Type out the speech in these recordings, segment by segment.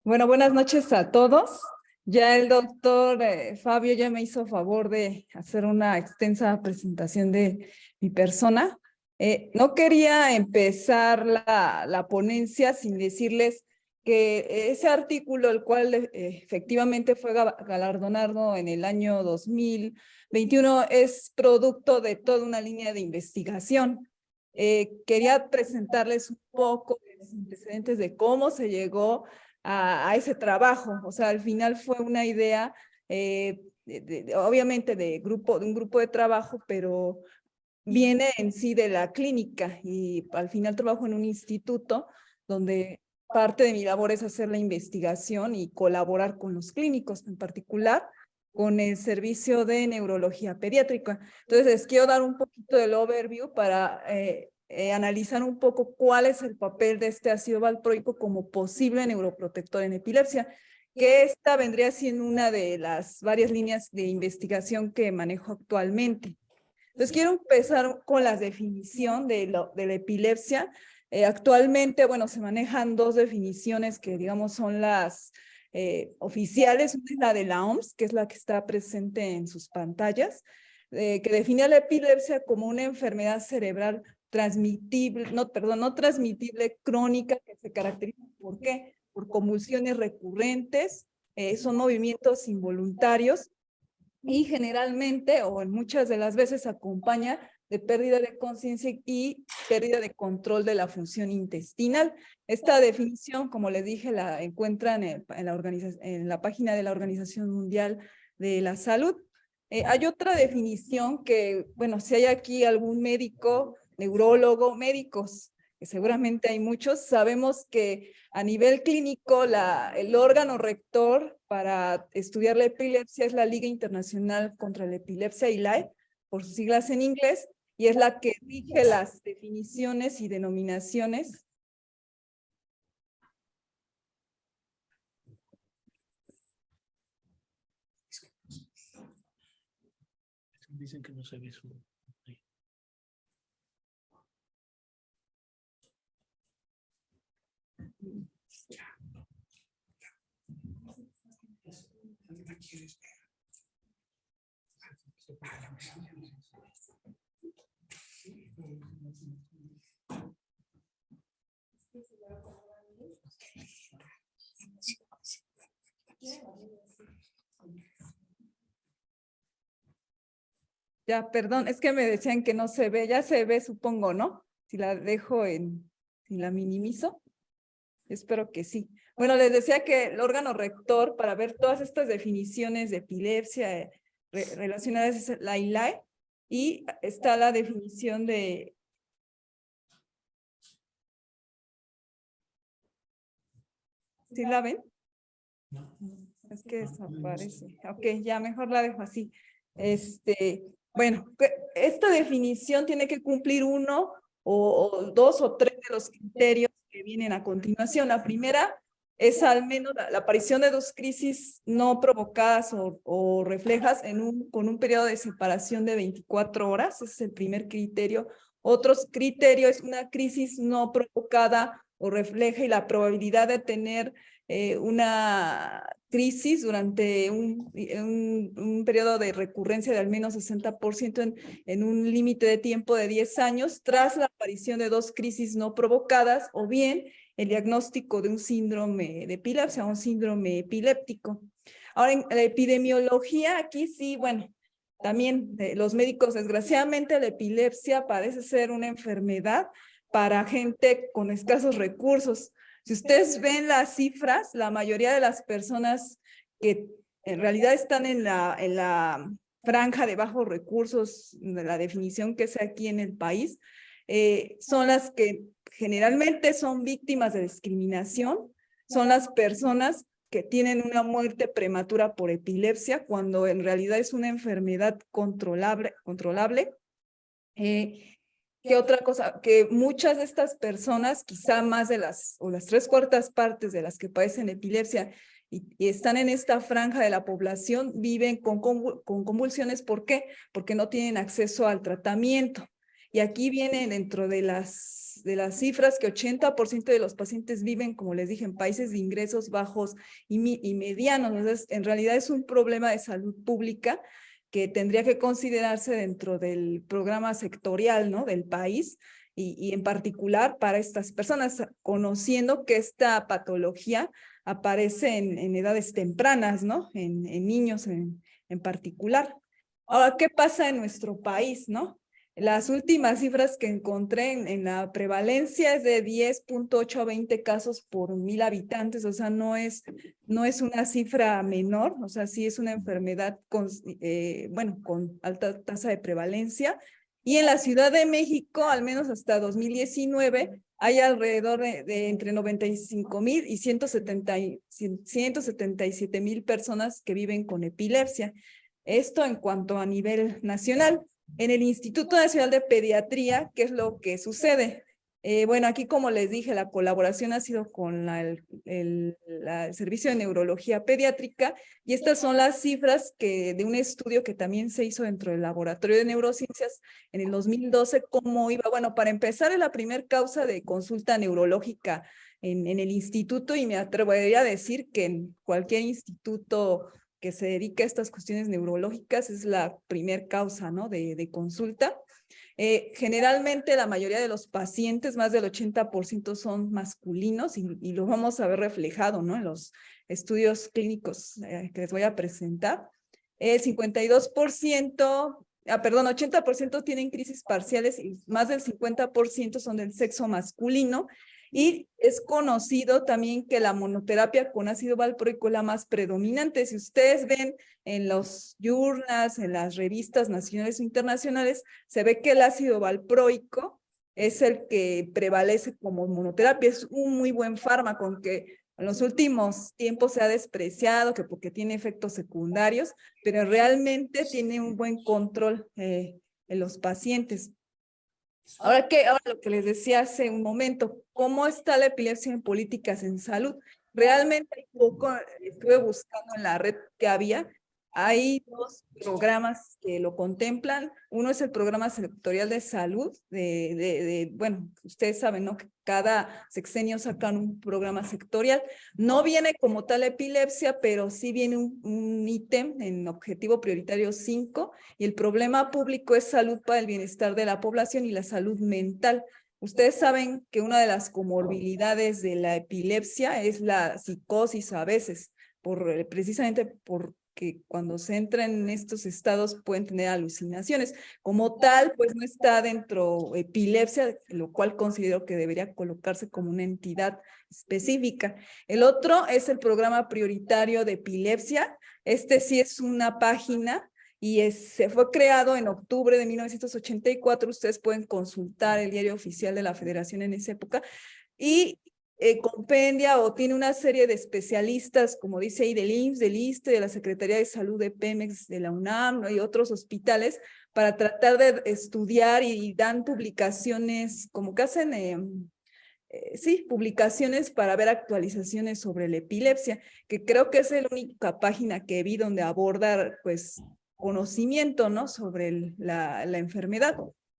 Bueno, buenas noches a todos. Ya el doctor Fabio ya me hizo favor de hacer una extensa presentación de mi persona. No quería empezar la ponencia sin decirles que ese artículo, el cual efectivamente fue galardonado en el año 2021, es producto de toda una línea de investigación. Quería presentarles un poco de los antecedentes de cómo se llegó a ese trabajo. O sea, al final fue una idea, obviamente de un grupo de trabajo, pero viene en sí de la clínica y al final trabajo en un instituto donde parte de mi labor es hacer la investigación y colaborar con los clínicos, en particular con el servicio de neurología pediátrica. Entonces, les quiero dar un poquito del overview para analizar un poco cuál es el papel de este ácido valproico como posible neuroprotector en epilepsia, que esta vendría siendo una de las varias líneas de investigación que manejo actualmente. Entonces, quiero empezar con la definición de la epilepsia. Actualmente, bueno, se manejan dos definiciones que, digamos, son las oficiales. Una es la de la OMS, que es la que está presente en sus pantallas, que define a la epilepsia como una enfermedad cerebral transmitible, no transmitible, crónica, que se caracteriza ¿por qué? Por convulsiones recurrentes, son movimientos involuntarios, y generalmente o en muchas de las veces acompaña de pérdida de conciencia y pérdida de control de la función intestinal. Esta definición, como les dije, la encuentran en la página de la Organización Mundial de la Salud. Hay otra definición que, bueno, si hay aquí algún médico, neurólogo, médicos, que seguramente hay muchos, sabemos que a nivel clínico el órgano rector para estudiar la epilepsia es la Liga Internacional contra la Epilepsia, ILAE, por sus siglas en inglés, y es la que rige las definiciones y denominaciones. Dicen que no se ve su... Ya, perdón, es que me decían que no se ve, ya se ve, supongo, ¿no? Si la dejo si la minimizo. Espero que sí. Bueno, les decía que el órgano rector para ver todas estas definiciones de epilepsia relacionadas es la ILAE, y está la definición de... ¿Sí la ven? Es que desaparece. Ok, ya mejor la dejo así. Bueno, esta definición tiene que cumplir uno o dos o tres de los criterios que vienen a continuación. La primera es al menos la aparición de dos crisis no provocadas o reflejas con un periodo de separación de 24 horas. Ese es el primer criterio. Otro criterio es una crisis no provocada o refleja y la probabilidad de tener una crisis durante un periodo de recurrencia de al menos 60% en un límite de tiempo de 10 años tras la aparición de dos crisis no provocadas, o bien el diagnóstico de un síndrome de epilepsia o un síndrome epiléptico. Ahora, en la epidemiología, aquí sí, bueno, también los médicos, desgraciadamente, la epilepsia parece ser una enfermedad para gente con escasos recursos. Si ustedes ven las cifras, la mayoría de las personas que en realidad están en la franja de bajos recursos, de la definición que sea aquí en el país, son las que generalmente son víctimas de discriminación, son las personas que tienen una muerte prematura por epilepsia, cuando en realidad es una enfermedad controlable. ¿Qué otra cosa? Que muchas de estas personas, quizá más de las 3/4 partes de las que padecen epilepsia y están en esta franja de la población, viven con convulsiones. ¿Por qué? Porque no tienen acceso al tratamiento. y aquí viene dentro de las cifras que 80% de los pacientes viven, como les dije, en países de ingresos bajos y medianos. Entonces, en realidad es un problema de salud pública que tendría que considerarse dentro del programa sectorial, ¿no?, del país, y en particular para estas personas, conociendo que esta patología aparece en edades tempranas, ¿no?, en niños en particular. Ahora, ¿qué pasa en nuestro país, no? Las últimas cifras que encontré en la prevalencia es de 10.8 a 20 casos por 1000 habitantes, o sea, no es una cifra menor, o sea, sí es una enfermedad con, bueno, con alta tasa de prevalencia. Y en la Ciudad de México, al menos hasta 2019, hay alrededor de entre 95,000 y 177,000 personas que viven con epilepsia. Esto en cuanto a nivel nacional. En el Instituto Nacional de Pediatría, ¿qué es lo que sucede? Bueno, aquí como les dije, la colaboración ha sido con el Servicio de Neurología Pediátrica, y estas son las cifras de un estudio que también se hizo dentro del Laboratorio de Neurociencias en el 2012, cómo iba. Bueno, para empezar, es la primera causa de consulta neurológica en el instituto, y me atrevería a decir que en cualquier instituto que se dedica a estas cuestiones neurológicas es la primer causa, ¿no?, de consulta. Generalmente la mayoría de los pacientes, más del 80%, son masculinos, y lo vamos a ver reflejado, ¿no?, en los estudios clínicos que les voy a presentar. El 52%, perdón, 80% tienen crisis parciales, y más del 50% son del sexo masculino. Y es conocido también que la monoterapia con ácido valproico es la más predominante. Si ustedes ven en los journals, en las revistas nacionales o internacionales, se ve que el ácido valproico es el que prevalece como monoterapia. Es un muy buen fármaco, aunque en los últimos tiempos se ha despreciado, que porque tiene efectos secundarios, pero realmente tiene un buen control en los pacientes. Ahora lo que les decía hace un momento, ¿cómo está la epilepsia en políticas en salud? Realmente poco estuve buscando en la red que había. Hay dos programas que lo contemplan. Uno es el programa sectorial de salud, bueno, ustedes saben, ¿no?, que cada sexenio sacan un programa sectorial. No viene como tal epilepsia, pero sí viene un ítem en objetivo prioritario 5, y el problema público es salud para el bienestar de la población y la salud mental. Ustedes saben que una de las comorbilidades de la epilepsia es la psicosis a veces, precisamente porque cuando se entra en estos estados pueden tener alucinaciones. Como tal, pues no está dentro epilepsia, lo cual considero que debería colocarse como una entidad específica. El otro es el programa prioritario de epilepsia. Este sí es una página, y se fue creado en octubre de 1984. Ustedes pueden consultar el diario oficial de la Federación en esa época, y compendia o tiene una serie de especialistas, como dice ahí, del IMSS, del ISSSTE, de la Secretaría de Salud de Pemex, de la UNAM, ¿no?, y otros hospitales, para tratar de estudiar, y dan publicaciones, como que hacen sí, publicaciones para ver actualizaciones sobre la epilepsia, que creo que es la única página que vi donde aborda, pues, conocimiento, ¿no?, sobre la enfermedad.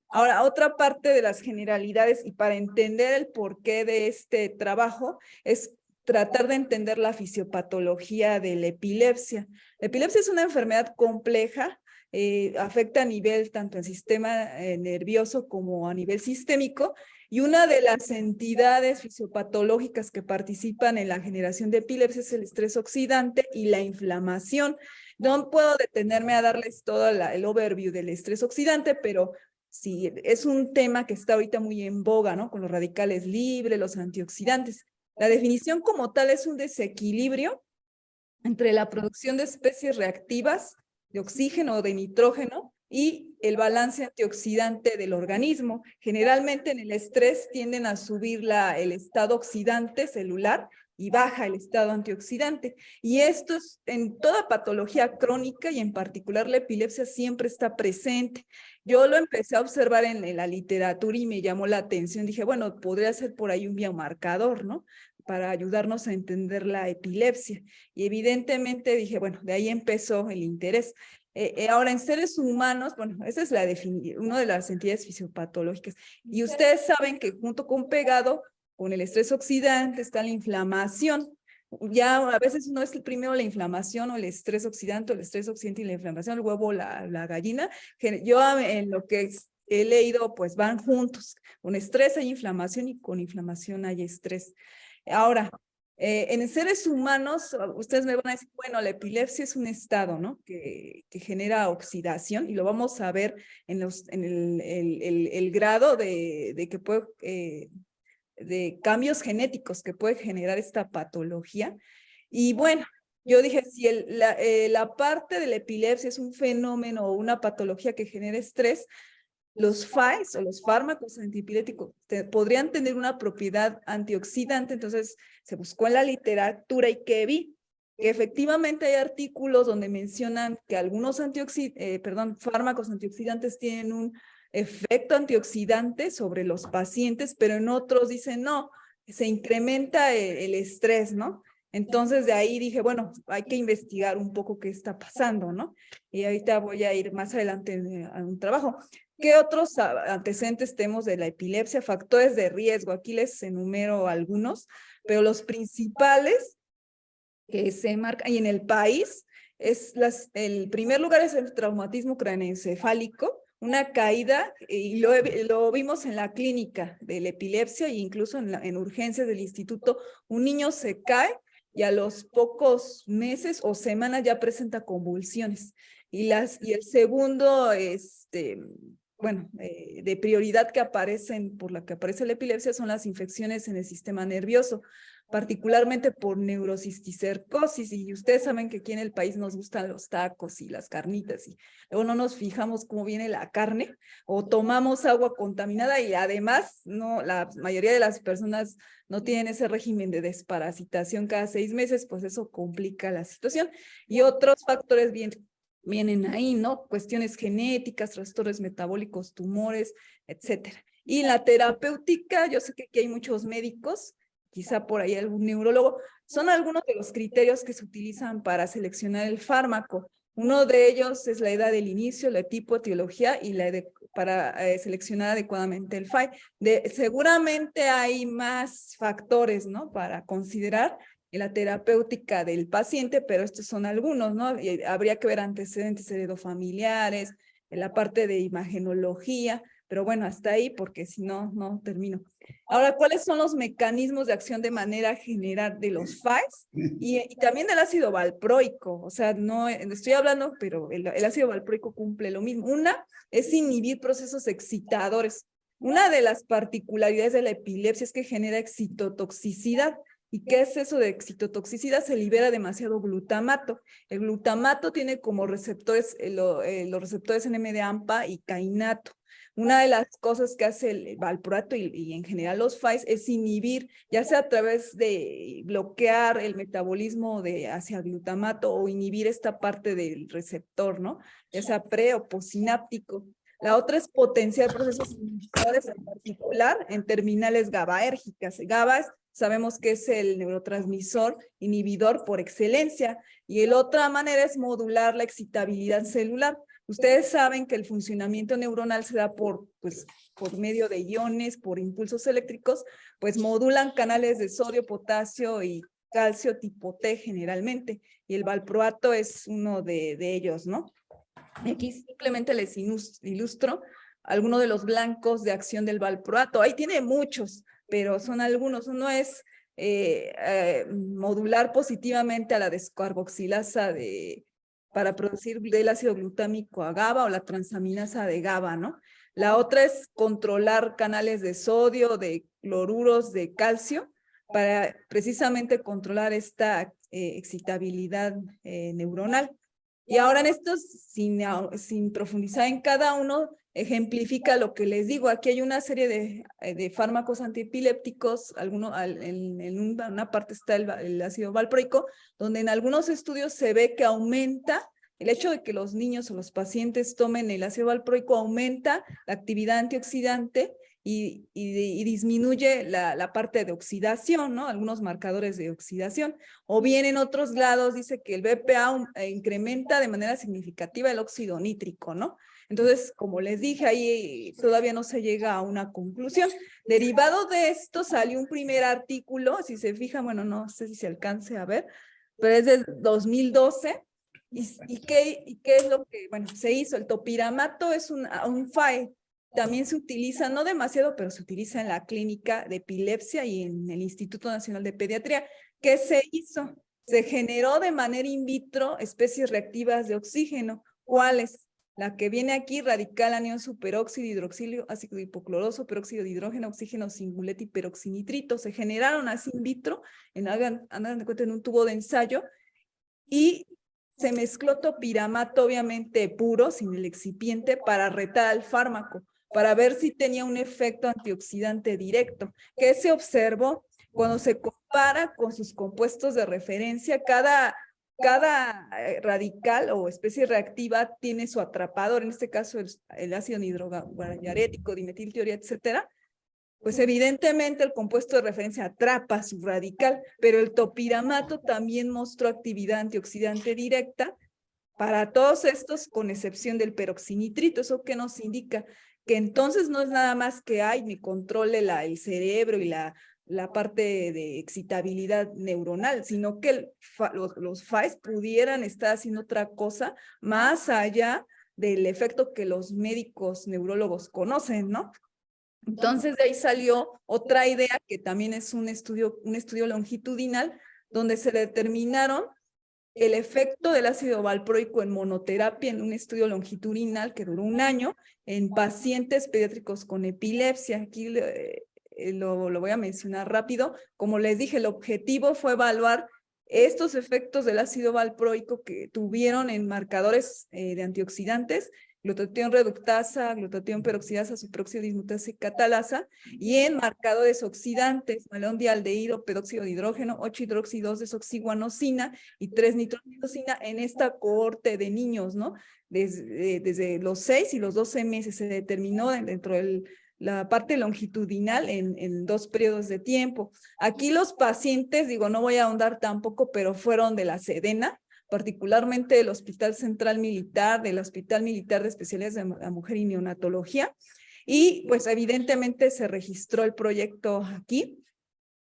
Ahora, otra parte de las generalidades, y para entender el porqué de este trabajo, es tratar de entender la fisiopatología de la epilepsia. La epilepsia es una enfermedad compleja, afecta a nivel tanto el sistema nervioso como a nivel sistémico, y una de las entidades fisiopatológicas que participan en la generación de epilepsia es el estrés oxidante y la inflamación. No puedo detenerme a darles todo el overview del estrés oxidante, pero sí, es un tema que está ahorita muy en boga, ¿no?, con los radicales libres, los antioxidantes. La definición como tal es un desequilibrio entre la producción de especies reactivas de oxígeno o de nitrógeno y el balance antioxidante del organismo. Generalmente en el estrés tienden a subir el estado oxidante celular y baja el estado antioxidante. Y esto es en toda patología crónica, y en particular la epilepsia siempre está presente. Yo lo empecé a observar en la literatura y me llamó la atención. Dije, bueno, podría ser por ahí un biomarcador, ¿no?, para ayudarnos a entender la epilepsia. Y evidentemente dije, bueno, de ahí empezó el interés. Ahora, en seres humanos, bueno, esa es la una de las entidades fisiopatológicas. Y ustedes saben que junto con pegado, con el estrés oxidante, está la inflamación. Ya a veces no es el primero la inflamación o el estrés oxidante, o el estrés oxidante y la inflamación, el huevo, la gallina. Yo en lo que he leído, pues van juntos. Con estrés hay inflamación y con inflamación hay estrés. Ahora, en seres humanos, ustedes me van a decir, bueno, la epilepsia es un estado, ¿no? Que genera oxidación y lo vamos a ver en el grado de que puede, de cambios genéticos que puede generar esta patología. Y bueno, yo dije, si la parte de la epilepsia es un fenómeno o una patología que genera estrés, los FAIs o los fármacos antiepilépticos podrían tener una propiedad antioxidante. Entonces se buscó en la literatura y que vi que efectivamente hay artículos donde mencionan que algunos fármacos antioxidantes tienen un efecto antioxidante sobre los pacientes, pero en otros dicen no, se incrementa el estrés, ¿no? Entonces de ahí dije, bueno, hay que investigar un poco qué está pasando, ¿no? Y ahorita voy a ir más adelante a un trabajo. ¿Qué otros antecedentes tenemos de la epilepsia? Factores de riesgo. Aquí les enumero algunos, pero los principales que se marcan, y en el país, el primer lugar es el traumatismo craneoencefálico, una caída, y lo vimos en la clínica de la epilepsia e incluso en urgencias del instituto. Un niño se cae y a los pocos meses o semanas ya presenta convulsiones. Y el segundo, bueno, de prioridad que aparecen, por la que aparece la epilepsia, son las infecciones en el sistema nervioso, particularmente por neurocisticercosis. Y ustedes saben que aquí en el país nos gustan los tacos y las carnitas, y luego no nos fijamos cómo viene la carne, o tomamos agua contaminada, y además no, la mayoría de las personas no tienen ese régimen de desparasitación cada 6 meses, pues eso complica la situación. Y otros factores vienen ahí, ¿no? Cuestiones genéticas, trastornos metabólicos, tumores, etcétera. Y la terapéutica, yo sé que aquí hay muchos médicos, quizá por ahí algún neurólogo, son algunos de los criterios que se utilizan para seleccionar el fármaco. Uno de ellos es la edad del inicio, la tipo, etiología y para seleccionar adecuadamente el FAI. Seguramente hay más factores, ¿no? Para considerar en la terapéutica del paciente, pero estos son algunos, ¿no? Y habría que ver antecedentes heredofamiliares, en la parte de imagenología, pero bueno, hasta ahí, porque si no, no termino. Ahora, ¿cuáles son los mecanismos de acción de manera general de los FAIs? Y también del ácido valproico, o sea, no estoy hablando, pero el ácido valproico cumple lo mismo. Una es inhibir procesos excitadores. Una de las particularidades de la epilepsia es que genera excitotoxicidad. ¿Y qué es eso de excitotoxicidad? Se libera demasiado glutamato. El glutamato tiene como receptores los receptores NMDA-AMPA y cainato. Una de las cosas que hace el valproato y en general los FAIs es inhibir, ya sea a través de bloquear el metabolismo hacia glutamato o inhibir esta parte del receptor, ¿no? Ya sea pre o postsináptico. La otra es potenciar procesos inhibidores, en particular en terminales GABAérgicas. GABA sabemos que es el neurotransmisor inhibidor por excelencia, y la otra manera es modular la excitabilidad celular. Ustedes saben que el funcionamiento neuronal se da por medio de iones, por impulsos eléctricos, pues modulan canales de sodio, potasio y calcio tipo T generalmente, y el valproato es uno de ellos, ¿no? Aquí simplemente les ilustro algunos de los blancos de acción del valproato. Ahí tiene muchos, pero son algunos. Uno es modular positivamente a la descarboxilasa para producir del ácido glutámico a GABA, o la transaminasa de GABA, ¿no? La otra es controlar canales de sodio, de cloruros de calcio, para precisamente controlar esta excitabilidad neuronal. Y ahora en estos, sin profundizar en cada uno, ejemplifica lo que les digo. Aquí hay una serie de fármacos antiepilépticos, en una parte está el ácido valproico, donde en algunos estudios se ve que aumenta el hecho de que los niños o los pacientes tomen el ácido valproico aumenta la actividad antioxidante y disminuye la parte de oxidación, ¿no? Algunos marcadores de oxidación. O bien en otros lados dice que el BPA incrementa de manera significativa el óxido nítrico, ¿no? Entonces, como les dije, ahí todavía no se llega a una conclusión. Derivado de esto salió un primer artículo, si se fijan, bueno, no sé si se alcance a ver, pero es del 2012. ¿Y qué es lo que, bueno, se hizo? El topiramato es un FAE. También se utiliza, no demasiado, pero se utiliza en la clínica de epilepsia y en el Instituto Nacional de Pediatría. ¿Qué se hizo? Se generó de manera in vitro especies reactivas de oxígeno. ¿Cuáles? La que viene aquí, radical anión superóxido, hidroxilio, ácido hipocloroso, peróxido de hidrógeno, oxígeno singulete y peroxinitrito. Se generaron así in vitro, hagan de cuenta, en un tubo de ensayo, y se mezcló topiramato, obviamente puro, sin el excipiente, para retar al fármaco, para ver si tenía un efecto antioxidante directo. ¿Qué se observó? Cuando se compara con sus compuestos de referencia, cada radical o especie reactiva tiene su atrapador, en este caso el ácido nidroguanyarético, dimetilteoría, etcétera. Pues evidentemente el compuesto de referencia atrapa su radical, pero el topiramato también mostró actividad antioxidante directa para todos estos, con excepción del peroxinitrito. ¿Eso qué nos indica? Que entonces no es nada más que me controle el cerebro y la parte de excitabilidad neuronal, sino que los FAES pudieran estar haciendo otra cosa más allá del efecto que los médicos neurólogos conocen, ¿no? Entonces de ahí salió otra idea que también es un estudio longitudinal donde se determinaron el efecto del ácido valproico en monoterapia en un estudio longitudinal que duró 1 año en pacientes pediátricos con epilepsia. Aquí lo voy a mencionar rápido. Como les dije, el objetivo fue evaluar estos efectos del ácido valproico que tuvieron en marcadores de antioxidantes, glutatión reductasa, glutatión peroxidasa, superóxido dismutasa y catalasa, y en marcadores oxidantes, malondialdehído, peróxido de hidrógeno, 8-hidroxi-2-desoxiguanosina y 3-nitroxidosina en esta cohorte de niños, ¿no? Desde los 6 y los 12 meses se determinó dentro de la parte longitudinal en 2 periodos de tiempo. Aquí los pacientes, digo, no voy a ahondar tampoco, pero fueron de la Sedena, particularmente del Hospital Central Militar, del Hospital Militar de Especialidades de la Mujer y Neonatología, y pues evidentemente se registró el proyecto aquí,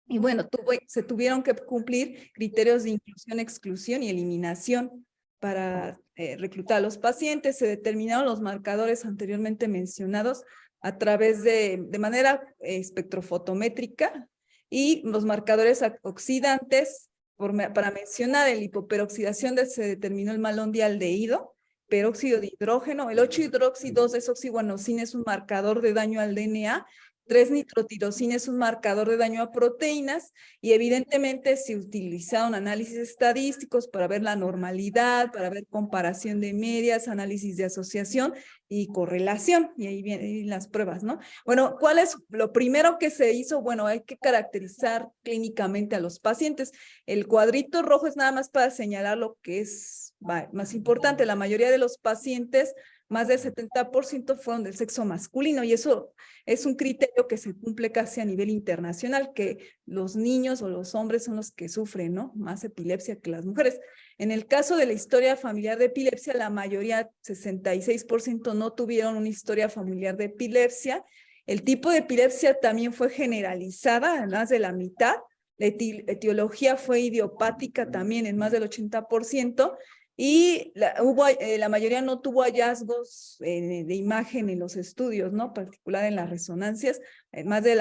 y bueno, se tuvieron que cumplir criterios de inclusión, exclusión y eliminación para reclutar a los pacientes. Se determinaron los marcadores anteriormente mencionados a través de manera espectrofotométrica, y los marcadores oxidantes, para mencionar el hipoperoxidación, se determinó el malondialdehído, peróxido de hidrógeno, el 8-hidroxi-2-desoxiguanosina es un marcador de daño al DNA, 3-nitrotirosina es un marcador de daño a proteínas, y evidentemente se utilizaron análisis estadísticos para ver la normalidad, para ver comparación de medias, análisis de asociación y correlación, y ahí vienen las pruebas, ¿no? Bueno, ¿cuál es lo primero que se hizo? Bueno, hay que caracterizar clínicamente a los pacientes. El cuadrito rojo es nada más para señalar lo que es más importante. La mayoría de los pacientes, más del 70%, fueron del sexo masculino, y eso es un criterio que se cumple casi a nivel internacional, que los niños o los hombres son los que sufren, ¿no?, más epilepsia que las mujeres. En el caso de la historia familiar de epilepsia, la mayoría, 66%, no tuvieron una historia familiar de epilepsia. El tipo de epilepsia también fue generalizada en más de la mitad. La etiología fue idiopática también en más del 80%. Y la mayoría no tuvo hallazgos de imagen en los estudios, ¿no?, particular en las resonancias, más del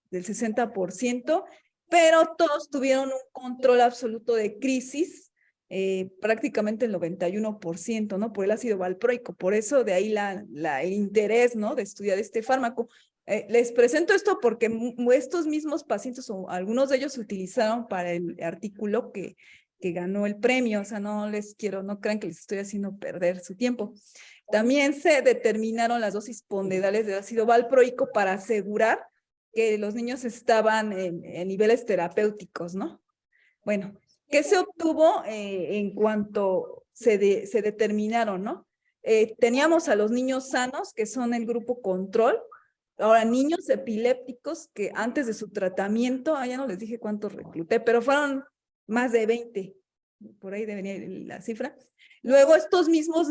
60%, pero todos tuvieron un control absoluto de crisis, prácticamente el 91%, ¿no?, por el ácido valproico. Por eso de ahí el interés, ¿no?, de estudiar este fármaco. Les presento esto porque estos mismos pacientes, o algunos de ellos, se utilizaron para el artículo que ganó el premio. O sea, no crean que les estoy haciendo perder su tiempo. También se determinaron las dosis ponderadas de ácido valproico para asegurar que los niños estaban en niveles terapéuticos, ¿no? Bueno, ¿qué se obtuvo en cuanto se determinaron, ¿no? Teníamos a los niños sanos, que son el grupo control. Ahora, niños epilépticos que antes de su tratamiento, ya no les dije cuántos recluté, pero fueron más de 20, por ahí debería ir la cifra. Luego, estos mismos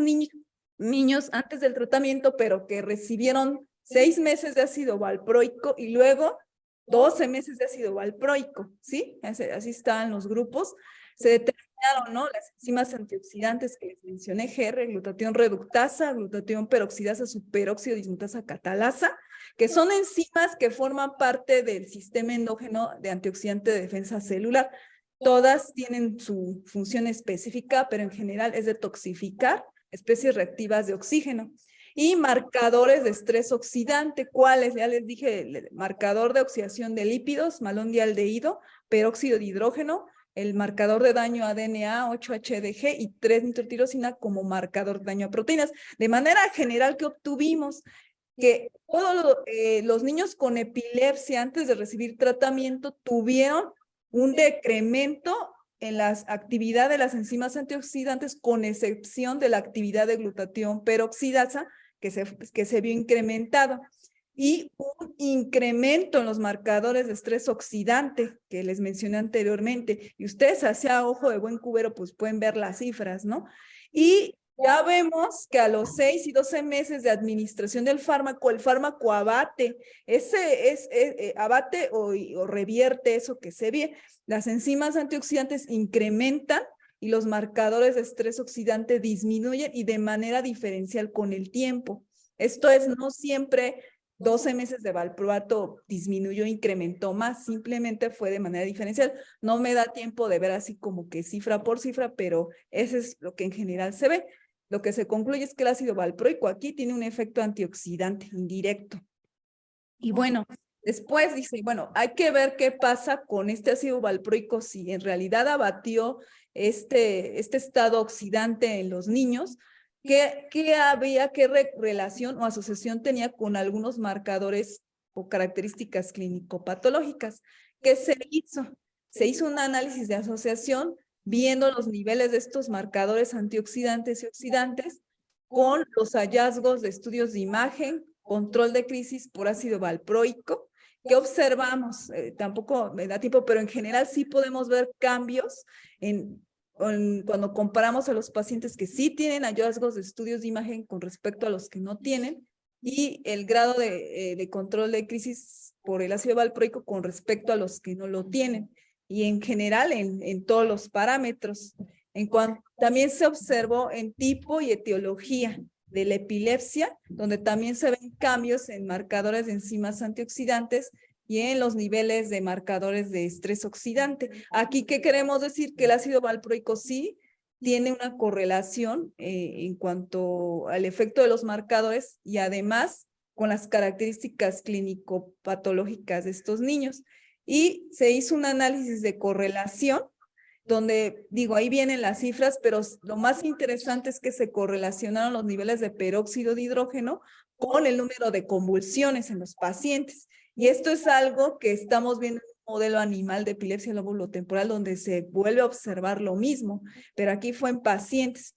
niños antes del tratamiento, pero que recibieron 6 meses de ácido valproico y luego 12 meses de ácido valproico, ¿sí? Así están los grupos. Se determinaron, ¿no? Las enzimas antioxidantes que les mencioné, GR, glutatión reductasa, glutatión peroxidasa, superóxido dismutasa catalasa, que son enzimas que forman parte del sistema endógeno de antioxidante de defensa celular. Todas tienen su función específica, pero en general es detoxificar especies reactivas de oxígeno. Y marcadores de estrés oxidante, ¿cuáles? Ya les dije, el marcador de oxidación de lípidos, malondialdehído, peróxido de hidrógeno, el marcador de daño a DNA, 8-HDG y 3-nitrotirosina como marcador de daño a proteínas. De manera general, ¿qué obtuvimos? Que todos los niños con epilepsia antes de recibir tratamiento tuvieron un decremento en la actividad de las enzimas antioxidantes, con excepción de la actividad de glutatión peroxidasa, que se vio incrementado, y un incremento en los marcadores de estrés oxidante que les mencioné anteriormente. Y ustedes hacia ojo de buen cubero pues pueden ver las cifras, ¿no? Y ya vemos que a los 6 y 12 meses de administración del fármaco, el fármaco abate, abate o revierte eso que se ve. Las enzimas antioxidantes incrementan y los marcadores de estrés oxidante disminuyen y de manera diferencial con el tiempo. Esto es, no siempre 12 meses de valproato disminuyó, incrementó más, simplemente fue de manera diferencial. No me da tiempo de ver así como que cifra por cifra, pero eso es lo que en general se ve. Lo que se concluye es que el ácido valproico aquí tiene un efecto antioxidante indirecto. Y bueno, después dice, bueno, hay que ver qué pasa con este ácido valproico, si en realidad abatió este estado oxidante en los niños, qué relación o asociación tenía con algunos marcadores o características clínico-patológicas. ¿Qué se hizo? Se hizo un análisis de asociación viendo los niveles de estos marcadores antioxidantes y oxidantes con los hallazgos de estudios de imagen, control de crisis por ácido valproico. ¿Qué observamos? Tampoco me da tiempo, pero en general sí podemos ver cambios cuando comparamos a los pacientes que sí tienen hallazgos de estudios de imagen con respecto a los que no tienen, y el grado de control de crisis por el ácido valproico con respecto a los que no lo tienen, y en general en todos los parámetros. También se observó en tipo y etiología de la epilepsia, donde también se ven cambios en marcadores de enzimas antioxidantes y en los niveles de marcadores de estrés oxidante. Aquí, ¿qué queremos decir? Que el ácido valproico sí tiene una correlación en cuanto al efecto de los marcadores y además con las características clínico-patológicas de estos niños. Y se hizo un análisis de correlación donde, digo, ahí vienen las cifras, pero lo más interesante es que se correlacionaron los niveles de peróxido de hidrógeno con el número de convulsiones en los pacientes. Y esto es algo que estamos viendo en un modelo animal de epilepsia lóbulo-temporal donde se vuelve a observar lo mismo, pero aquí fue en pacientes.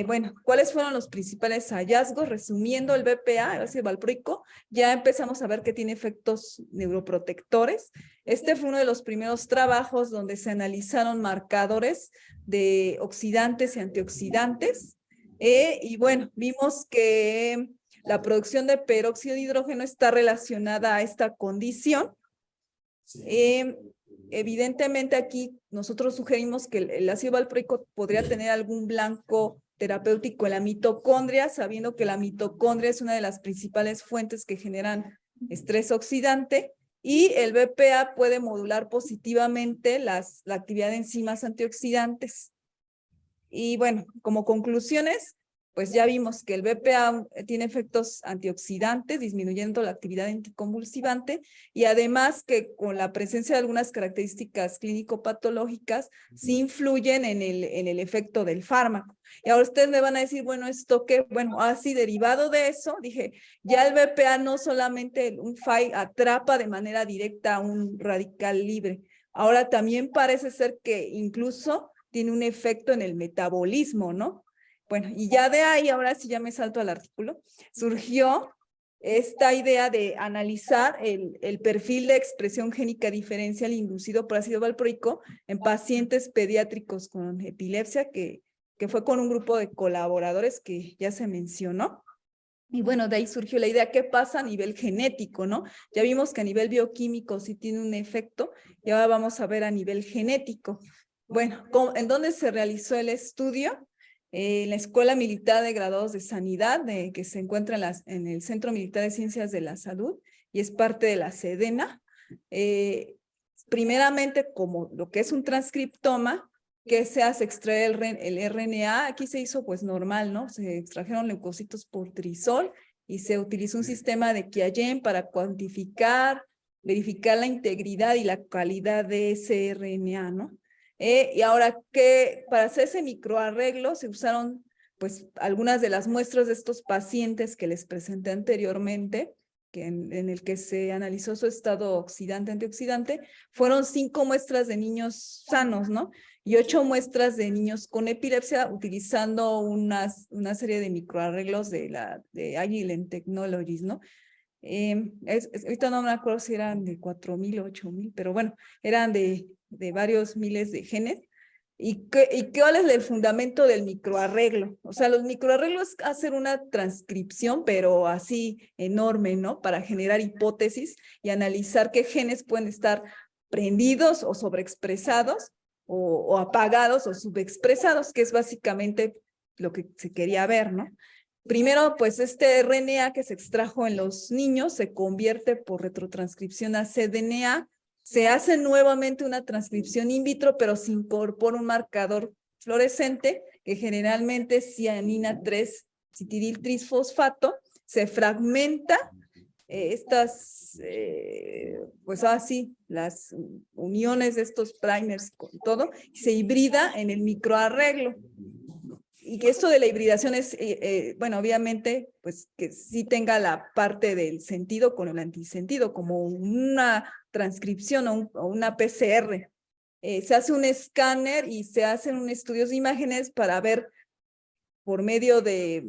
Bueno, ¿cuáles fueron los principales hallazgos? Resumiendo, el BPA, el ácido valproico, ya empezamos a ver que tiene efectos neuroprotectores. Este fue uno de los primeros trabajos donde se analizaron marcadores de oxidantes y antioxidantes. Y bueno, vimos que la producción de peróxido de hidrógeno está relacionada a esta condición. Evidentemente aquí nosotros sugerimos que el ácido valproico podría tener algún blanco terapéutico en la mitocondria, sabiendo que la mitocondria es una de las principales fuentes que generan estrés oxidante, y el BPA puede modular positivamente la actividad de enzimas antioxidantes. Y bueno, como conclusiones, pues ya vimos que el BPA tiene efectos antioxidantes, disminuyendo la actividad anticonvulsivante, y además que con la presencia de algunas características clínico-patológicas, sí influyen en el efecto del fármaco. Y ahora ustedes me van a decir, bueno, ¿esto qué? Bueno, así derivado de eso, dije, ya el BPA no solamente un FAI atrapa de manera directa a un radical libre, ahora también parece ser que incluso tiene un efecto en el metabolismo, ¿no? Bueno, y ya de ahí, ahora sí ya me salto al artículo, surgió esta idea de analizar el perfil de expresión génica diferencial inducido por ácido valproico en pacientes pediátricos con epilepsia, que fue con un grupo de colaboradores que ya se mencionó. Y bueno, de ahí surgió la idea, ¿qué pasa a nivel genético, no? Ya vimos que a nivel bioquímico sí tiene un efecto, y ahora vamos a ver a nivel genético. Bueno, ¿en dónde se realizó el estudio? En la Escuela Militar de Graduados de Sanidad, que se encuentra en el Centro Militar de Ciencias de la Salud, y es parte de la SEDENA. Primeramente, como lo que es un transcriptoma, que se hace extraer el RNA, aquí se hizo pues normal, ¿no? Se extrajeron leucocitos por trisol y se utilizó un sistema de Qiagen para cuantificar, verificar la integridad y la calidad de ese RNA, ¿no? Y ahora, para hacer ese microarreglo se usaron pues algunas de las muestras de estos pacientes que les presenté anteriormente, que en el que se analizó su estado oxidante-antioxidante, fueron 5 muestras de niños sanos, ¿no? Y 8 muestras de niños con epilepsia utilizando una serie de microarreglos de Agilent Technologies, ¿no? Ahorita no me acuerdo si eran de 4,000 o 8,000, pero bueno, eran de varios miles de genes. ¿Y cuál es el fundamento del microarreglo? O sea, los microarreglos es hacer una transcripción, pero así enorme, ¿no? Para generar hipótesis y analizar qué genes pueden estar prendidos o sobreexpresados o apagados o subexpresados, que es básicamente lo que se quería ver, ¿no? Primero, pues este RNA que se extrajo en los niños se convierte por retrotranscripción a cDNA, se hace nuevamente una transcripción in vitro, pero se incorpora un marcador fluorescente que generalmente es cianina 3-citidiltrisfosfato, se fragmenta pues así, las uniones de estos primers con todo, y se hibrida en el microarreglo. Y que esto de la hibridación es, bueno, obviamente, pues que sí tenga la parte del sentido con el antisentido, como una transcripción o una PCR. Se hace un escáner y se hacen un estudios de imágenes para ver por medio de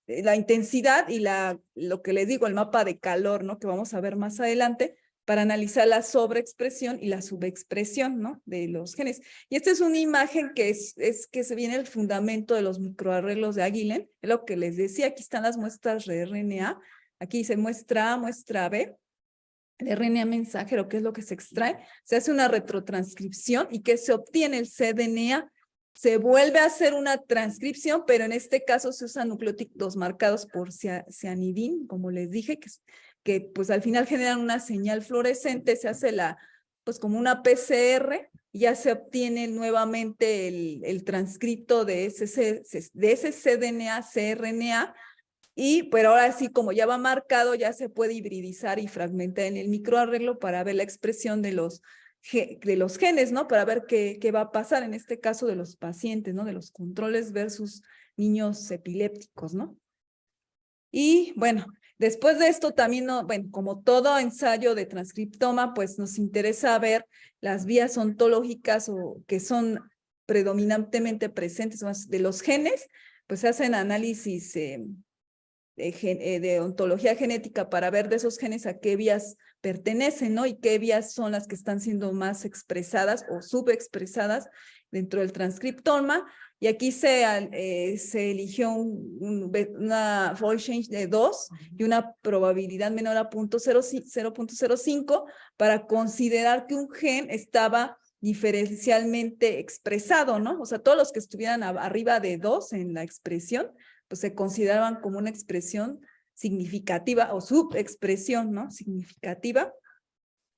la intensidad y lo que les digo, el mapa de calor, ¿no? Que vamos a ver más adelante, para analizar la sobreexpresión y la subexpresión, ¿no? De los genes. Y esta es una imagen que es que se viene el fundamento de los microarreglos de Agilent, es lo que les decía, aquí están las muestras de RNA, aquí se muestra A, muestra B, el RNA mensajero, que es lo que se extrae, se hace una retrotranscripción y que se obtiene el cDNA, se vuelve a hacer una transcripción, pero en este caso se usan nucleótidos marcados por cianidin, como les dije, que pues al final generan una señal fluorescente, se hace pues como una PCR, y ya se obtiene nuevamente el transcripto de ese cDNA, cRNA, pero ahora sí, como ya va marcado, ya se puede hibridizar y fragmentar en el microarreglo para ver la expresión de los genes, ¿no? Para ver qué va a pasar en este caso de los pacientes, ¿no? De los controles versus niños epilépticos, ¿no? Y bueno, después de esto también, bueno, como todo ensayo de transcriptoma, pues nos interesa ver las vías ontológicas o que son predominantemente presentes de los genes, pues se hacen análisis de ontología genética para ver de esos genes a qué vías pertenecen, ¿no? Y qué vías son las que están siendo más expresadas o subexpresadas dentro del transcriptoma. Y aquí se eligió una fold change de 2 y una probabilidad menor a 0.05 para considerar que un gen estaba diferencialmente expresado, ¿no? O sea, todos los que estuvieran arriba de 2 en la expresión, pues se consideraban como una expresión significativa o subexpresión, ¿no? Significativa.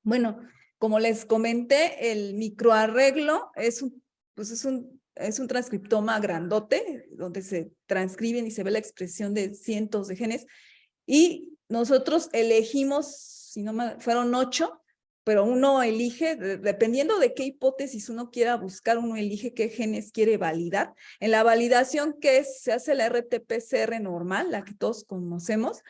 Bueno, como les comenté, el microarreglo es un transcriptoma grandote, donde se transcriben y se ve la expresión de cientos de genes, y nosotros elegimos, si no fueron 8, pero uno elige, dependiendo de qué hipótesis uno quiera buscar, uno elige qué genes quiere validar. En la validación se hace la RT-PCR normal, la que todos conocemos,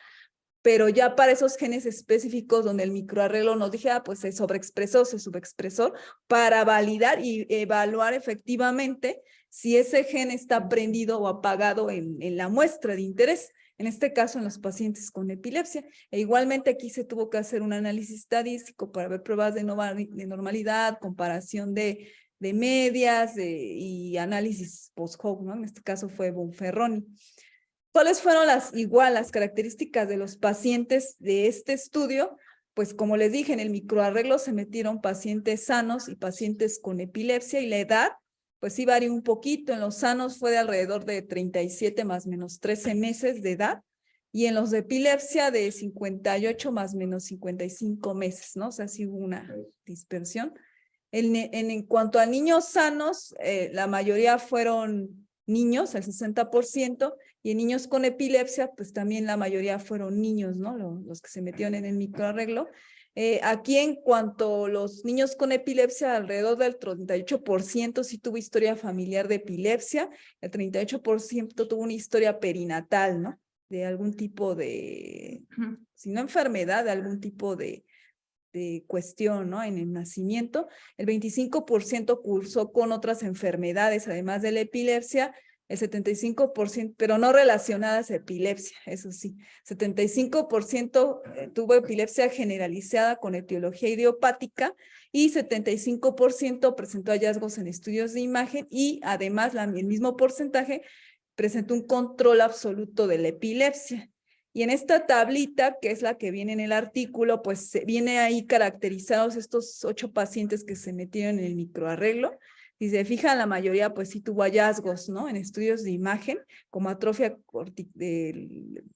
pero ya para esos genes específicos donde el microarreglo nos dije, pues se sobreexpresó, se subexpresó, para validar y evaluar efectivamente si ese gen está prendido o apagado en la muestra de interés, en este caso en los pacientes con epilepsia. E igualmente aquí se tuvo que hacer un análisis estadístico para ver pruebas de normalidad, comparación de medias y análisis post-hoc, ¿no? En este caso fue Bonferroni. ¿Cuáles fueron las características de los pacientes de este estudio? Pues como les dije, en el microarreglo se metieron pacientes sanos y pacientes con epilepsia, y la edad, pues sí varió un poquito. En los sanos fue de alrededor de 37 más menos 13 meses de edad, y en los de epilepsia de 58 más menos 55 meses, ¿no? O sea, sí hubo una dispersión. En cuanto a niños sanos, la mayoría fueron niños, el 60%, y en niños con epilepsia, pues también la mayoría fueron niños, ¿no? Los que se metieron en el microarreglo. Aquí en cuanto a los niños con epilepsia, alrededor del 38% sí tuvo historia familiar de epilepsia, el 38% tuvo una historia perinatal, ¿no? De algún tipo de, si no enfermedad, de algún tipo de cuestión, ¿no? En el nacimiento. El 25% cursó con otras enfermedades, además de la epilepsia, el 75%, pero no relacionadas a epilepsia, eso sí. 75% tuvo epilepsia generalizada con etiología idiopática, y 75% presentó hallazgos en estudios de imagen, y además el mismo porcentaje presentó un control absoluto de la epilepsia. Y en esta tablita, que es la que viene en el artículo, pues viene ahí caracterizados estos 8 pacientes que se metieron en el microarreglo. Si se fijan, la mayoría pues sí tuvo hallazgos, ¿no? En estudios de imagen, como atrofia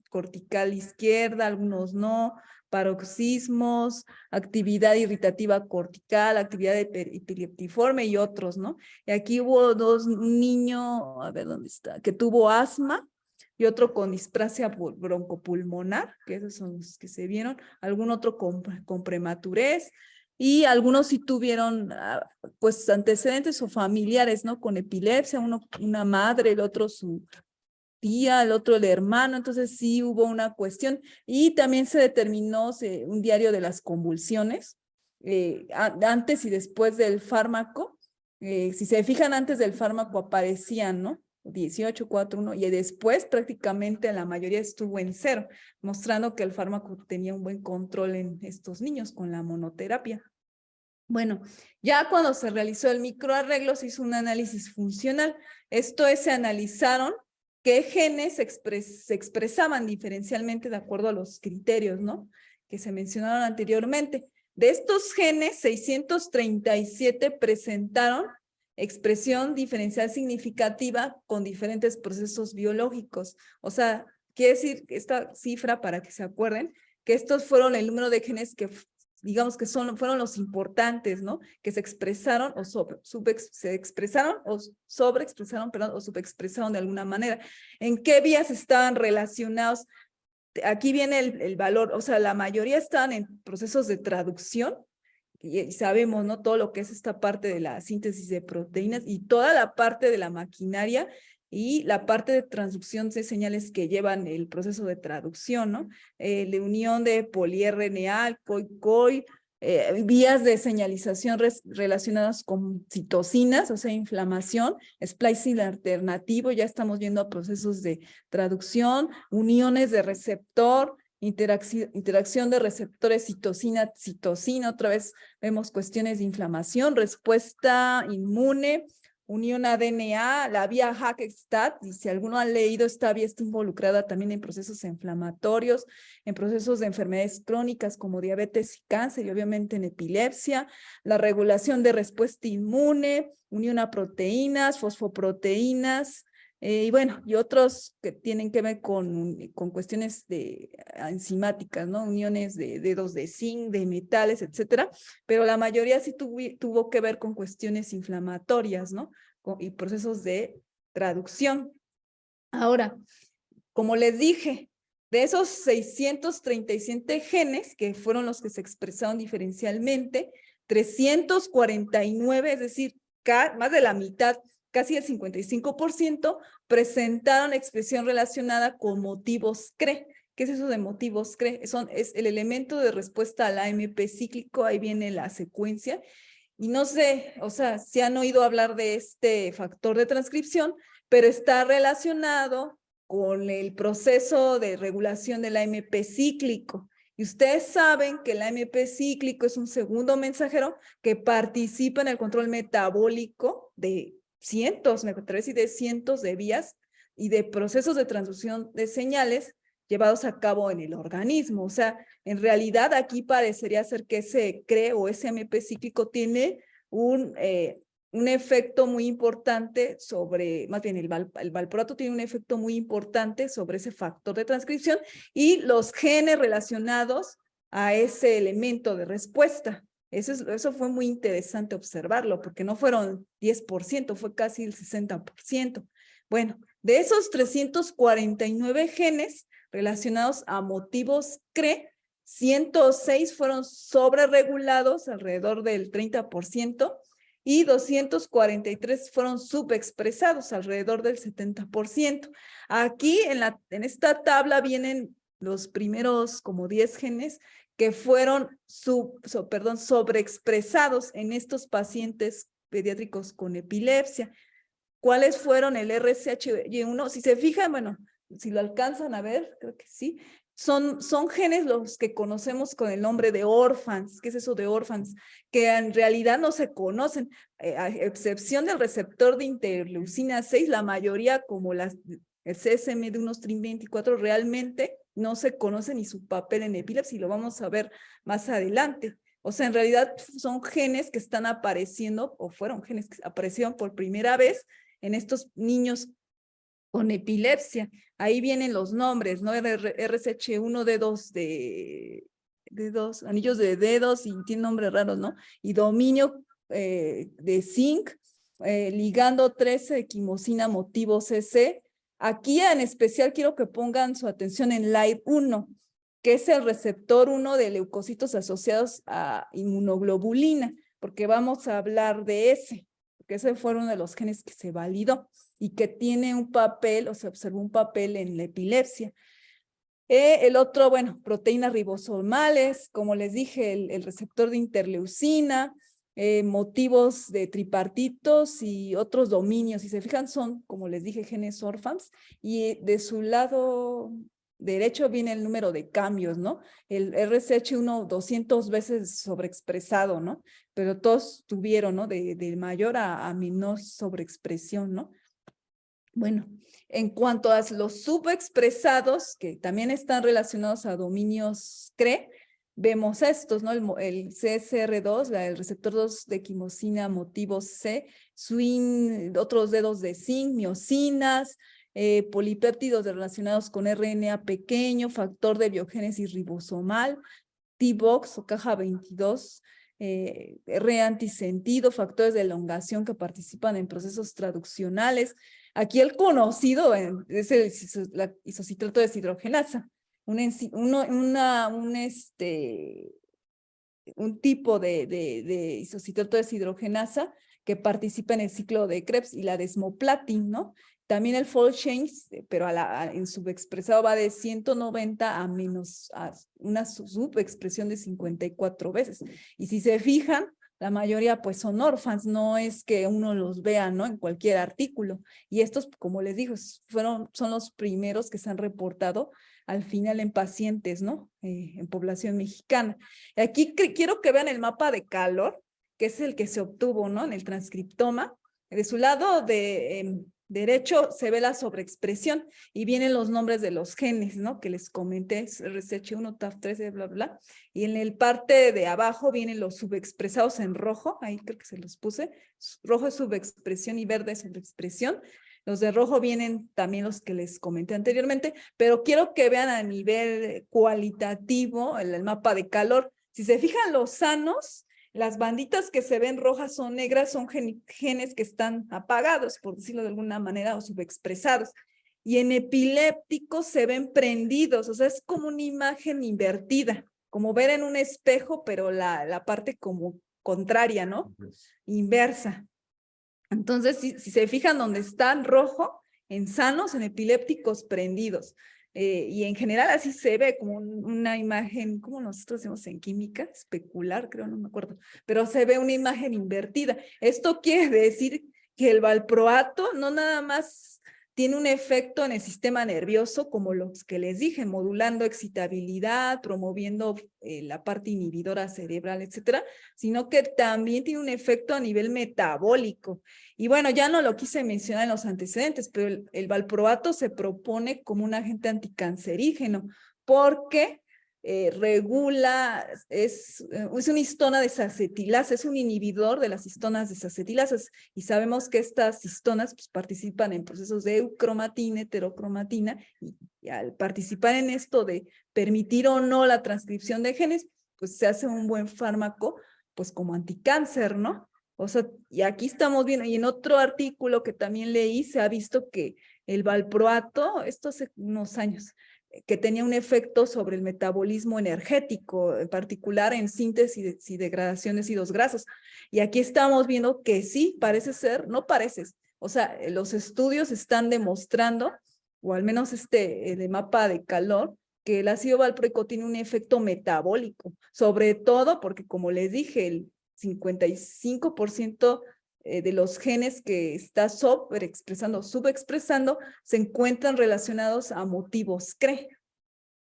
cortical izquierda, algunos no, paroxismos, actividad irritativa cortical, actividad epileptiforme y otros, ¿no? Y aquí hubo un niño, a ver dónde está, que tuvo asma, y otro con displasia broncopulmonar, que esos son los que se vieron, algún otro con prematurez, y algunos sí tuvieron pues antecedentes o familiares, ¿no? Con epilepsia, una madre, el otro su tía, el otro el hermano. Entonces sí hubo una cuestión, y también se determinó un diario de las convulsiones, antes y después del fármaco. Si se fijan, antes del fármaco aparecían, ¿no? 18, 4, 1, y después prácticamente la mayoría estuvo en 0, mostrando que el fármaco tenía un buen control en estos niños con la monoterapia. Bueno, ya cuando se realizó el microarreglo se hizo un análisis funcional. Esto es, se analizaron qué genes se expresaban diferencialmente de acuerdo a los criterios, ¿no? Que se mencionaron anteriormente. De estos genes, 637 presentaron expresión diferencial significativa con diferentes procesos biológicos. O sea, quiere decir esta cifra, para que se acuerden, que estos fueron el número de genes que, digamos, que fueron los importantes, ¿no? Que se expresaron o sobreexpresaron o subexpresaron de alguna manera. ¿En qué vías estaban relacionados? Aquí viene el valor, o sea, la mayoría estaban en procesos de traducción, y sabemos, ¿no? Todo lo que es esta parte de la síntesis de proteínas y toda la parte de la maquinaria y la parte de transducción de señales que llevan el proceso de traducción, ¿no? La unión de poliRNA, COI, vías de señalización relacionadas con citocinas, o sea, inflamación, splicing alternativo, ya estamos viendo a procesos de traducción, uniones de receptor, interacción de receptores citosina, otra vez vemos cuestiones de inflamación, respuesta inmune, unión ADN-A, la vía Hack-Stat, y si alguno ha leído, esta vía está involucrada también en procesos inflamatorios, en procesos de enfermedades crónicas como diabetes y cáncer, y obviamente en epilepsia, la regulación de respuesta inmune, unión a proteínas, fosfoproteínas, y bueno, y otros que tienen que ver con cuestiones enzimáticas, ¿no? Uniones de dedos de zinc, de metales, etcétera, pero la mayoría sí tuvo que ver con cuestiones inflamatorias, ¿no? Y procesos de traducción. Ahora, como les dije, de esos 637 genes, que fueron los que se expresaron diferencialmente, 349, es decir, más de la mitad, casi el 55%, presentaron expresión relacionada con motivos CRE. ¿Qué es eso de motivos CRE? Es el elemento de respuesta al AMP cíclico, ahí viene la secuencia. Y no sé, o sea, si han oído hablar de este factor de transcripción, pero está relacionado con el proceso de regulación del AMP cíclico. Y ustedes saben que el AMP cíclico es un segundo mensajero que participa en el control metabólico de cientos, me atrevo a decir, de cientos de vías y de procesos de transducción de señales llevados a cabo en el organismo. O sea, en realidad aquí parecería ser que ese CRE o ese AMP cíclico tiene un efecto muy importante sobre, más bien el valproato tiene un efecto muy importante sobre ese factor de transcripción y los genes relacionados a ese elemento de respuesta. Eso fue muy interesante observarlo, porque no fueron 10%, fue casi el 60%. Bueno, de esos 349 genes relacionados a motivos CRE, 106 fueron sobreregulados, alrededor del 30%, y 243 fueron subexpresados, alrededor del 70%. Aquí en esta tabla vienen los primeros como 10 genes que fueron sobreexpresados en estos pacientes pediátricos con epilepsia. ¿Cuáles fueron el RSH1? Si se fijan, bueno, si lo alcanzan a ver, creo que sí, son genes los que conocemos con el nombre de orphans. ¿Qué es eso de orphans? Que en realidad no se conocen, a excepción del receptor de interleucina 6, la mayoría como el CSM de unos TRIM24 realmente no se conoce ni su papel en epilepsia, y lo vamos a ver más adelante. O sea, en realidad son genes que están apareciendo, o fueron genes que aparecieron por primera vez en estos niños con epilepsia. Ahí vienen los nombres, ¿no? RSH1 de dos anillos de dedos, y tiene nombres raros, ¿no? Y dominio de zinc, ligando 13, equimosina motivo CC. Aquí en especial quiero que pongan su atención en LAIR1, que es el receptor 1 de leucocitos asociados a inmunoglobulina, porque vamos a hablar de ese, porque ese fue uno de los genes que se validó y que tiene un papel, o se observó un papel en la epilepsia. El otro, bueno, proteínas ribosomales, como les dije, el receptor de interleucina, motivos de tripartitos y otros dominios. Si se fijan, son, como les dije, genes orphans, y de su lado derecho viene el número de cambios, ¿no? El RSH1 200 veces sobreexpresado, ¿no? Pero todos tuvieron, ¿no? De mayor a menor sobreexpresión, ¿no? Bueno, en cuanto a los subexpresados, que también están relacionados a dominios CRE, vemos estos, ¿no? El CSR2, el receptor 2 de equimosina motivo C, SWIN, otros dedos de zinc, miocinas, polipéptidos relacionados con RNA pequeño, factor de biogénesis ribosomal, T-Box o caja 22, R antisentido, factores de elongación que participan en procesos traduccionales. Aquí el conocido es la isocitrato deshidrogenasa, un tipo de isocitrato deshidrogenasa que participa en el ciclo de Krebs, y la desmoplatin, ¿no? También el fold change, pero en subexpresado va de 190 a una subexpresión de 54 veces. Y si se fijan, la mayoría pues son orphans, no es que uno los vea, ¿no? En cualquier artículo. Y estos, como les digo, son los primeros que se han reportado al final en pacientes, ¿no? En población mexicana. Aquí quiero que vean el mapa de calor, que es el que se obtuvo, ¿no? En el transcriptoma. De su lado derecho se ve la sobreexpresión y vienen los nombres de los genes, ¿no? Que les comenté, RSH1, TAF13, bla, bla. Y en el parte de abajo vienen los subexpresados en rojo, ahí creo que se los puse. Rojo es subexpresión y verde es sobreexpresión. Los de rojo vienen también los que les comenté anteriormente, pero quiero que vean a nivel cualitativo el mapa de calor. Si se fijan, los sanos, las banditas que se ven rojas o negras son genes que están apagados, por decirlo de alguna manera, o subexpresados. Y en epilépticos se ven prendidos, o sea, es como una imagen invertida, como ver en un espejo, pero la parte como contraria, ¿no? Inversa. Entonces, si se fijan donde está rojo, en sanos, en epilépticos prendidos. y en general así se ve como una imagen, como nosotros decimos en química, especular, creo, no me acuerdo, pero se ve una imagen invertida. Esto quiere decir que el valproato no nada más tiene un efecto en el sistema nervioso, como los que les dije, modulando excitabilidad, promoviendo la parte inhibidora cerebral, etcétera, sino que también tiene un efecto a nivel metabólico. Y bueno, ya no lo quise mencionar en los antecedentes, pero el valproato se propone como un agente anticancerígeno, porque regula, es una histona desacetilasa, es un inhibidor de las histonas desacetilasas, y sabemos que estas histonas pues, participan en procesos de eucromatina, heterocromatina, y al participar en esto de permitir o no la transcripción de genes, pues se hace un buen fármaco, pues como anticáncer, ¿no? O sea, y aquí estamos viendo, y en otro artículo que también leí, se ha visto que el valproato, esto hace unos años, que tenía un efecto sobre el metabolismo energético, en particular en síntesis y degradación de ácidos grasos. Y aquí estamos viendo que sí, parece ser, no parece, o sea, los estudios están demostrando, o al menos de mapa de calor, que el ácido valproico tiene un efecto metabólico, sobre todo porque, como les dije, el 55% de los genes que está subexpresando, se encuentran relacionados a motivos CRE,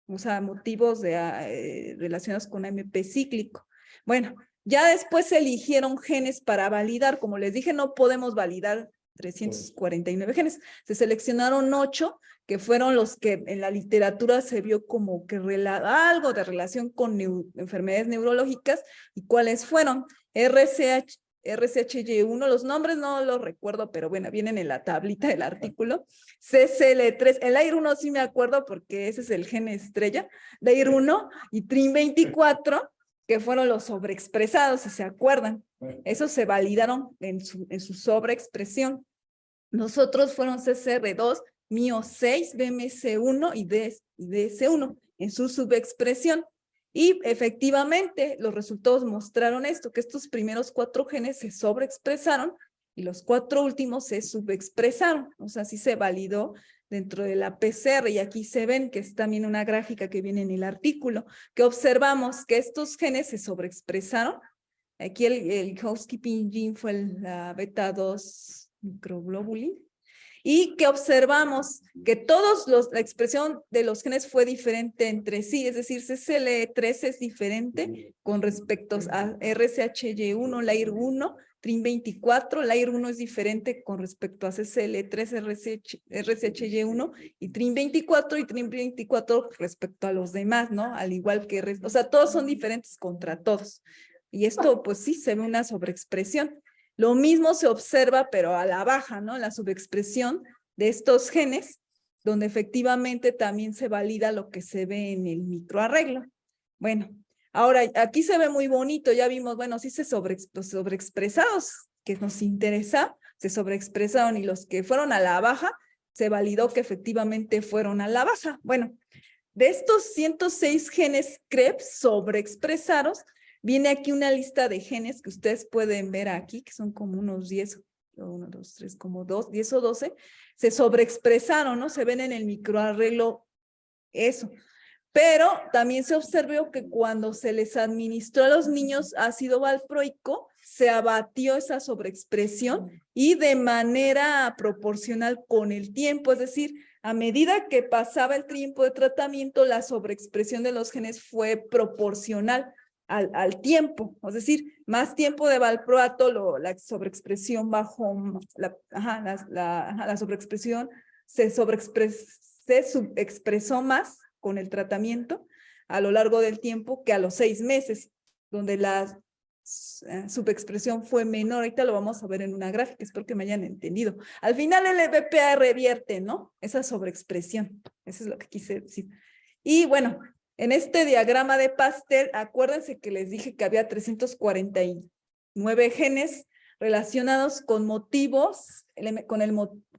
o sea, motivos relacionados con AMP cíclico. Bueno, ya después se eligieron genes para validar, como les dije, no podemos validar 349 genes, se seleccionaron 8, que fueron los que en la literatura se vio como que algo de relación con enfermedades neurológicas. ¿Y cuáles fueron? RCHY1, los nombres no los recuerdo, pero bueno, vienen en la tablita del artículo. CCL3, el AIR1 sí me acuerdo porque ese es el gen estrella, AIR1 y TRIM24, que fueron los sobreexpresados, si se acuerdan. Esos se validaron en su sobreexpresión. Nosotros fueron CCR2, MIO6, BMC1 y DS1 en su subexpresión. Y efectivamente, los resultados mostraron esto, que estos primeros 4 genes se sobreexpresaron y los 4 últimos se subexpresaron. O sea, sí se validó dentro de la PCR, y aquí se ven que es también una gráfica que viene en el artículo, que observamos que estos genes se sobreexpresaron. Aquí el housekeeping gene fue la beta 2 microglobulin, y que observamos que la expresión de los genes fue diferente entre sí, es decir, CCL3 es diferente con respecto a RCHY1, LAIR1, TRIM24, LAIR1 es diferente con respecto a CCL3, RCHY1 y TRIM24, y TRIM24 respecto a los demás, ¿no? Al igual que, o sea, todos son diferentes contra todos. Y esto, pues sí, se ve una sobreexpresión. Lo mismo se observa, pero a la baja, ¿no? La subexpresión de estos genes, donde efectivamente también se valida lo que se ve en el microarreglo. Bueno, ahora aquí se ve muy bonito, ya vimos, bueno, sí los sobreexpresados que nos interesa, se sobreexpresaron, y los que fueron a la baja, se validó que efectivamente fueron a la baja. Bueno, de estos 106 genes CREB sobreexpresados, viene aquí una lista de genes que ustedes pueden ver aquí, que son como unos 10, 1, 2, 3, como 10 o 12, se sobreexpresaron, ¿no? Se ven en el microarreglo eso. Pero también se observó que cuando se les administró a los niños ácido valproico, se abatió esa sobreexpresión, y de manera proporcional con el tiempo, es decir, a medida que pasaba el tiempo de tratamiento, la sobreexpresión de los genes fue proporcional al tiempo, es decir, más tiempo de valproato, la sobreexpresión bajó, la sobreexpresión se subexpresó más con el tratamiento a lo largo del tiempo que a los 6 meses, donde la subexpresión fue menor. Ahorita lo vamos a ver en una gráfica, espero que me hayan entendido. Al final el BPA revierte, ¿no? Esa sobreexpresión, eso es lo que quise decir. Y bueno, en este diagrama de Pasteur, acuérdense que les dije que había 349 genes relacionados con motivos,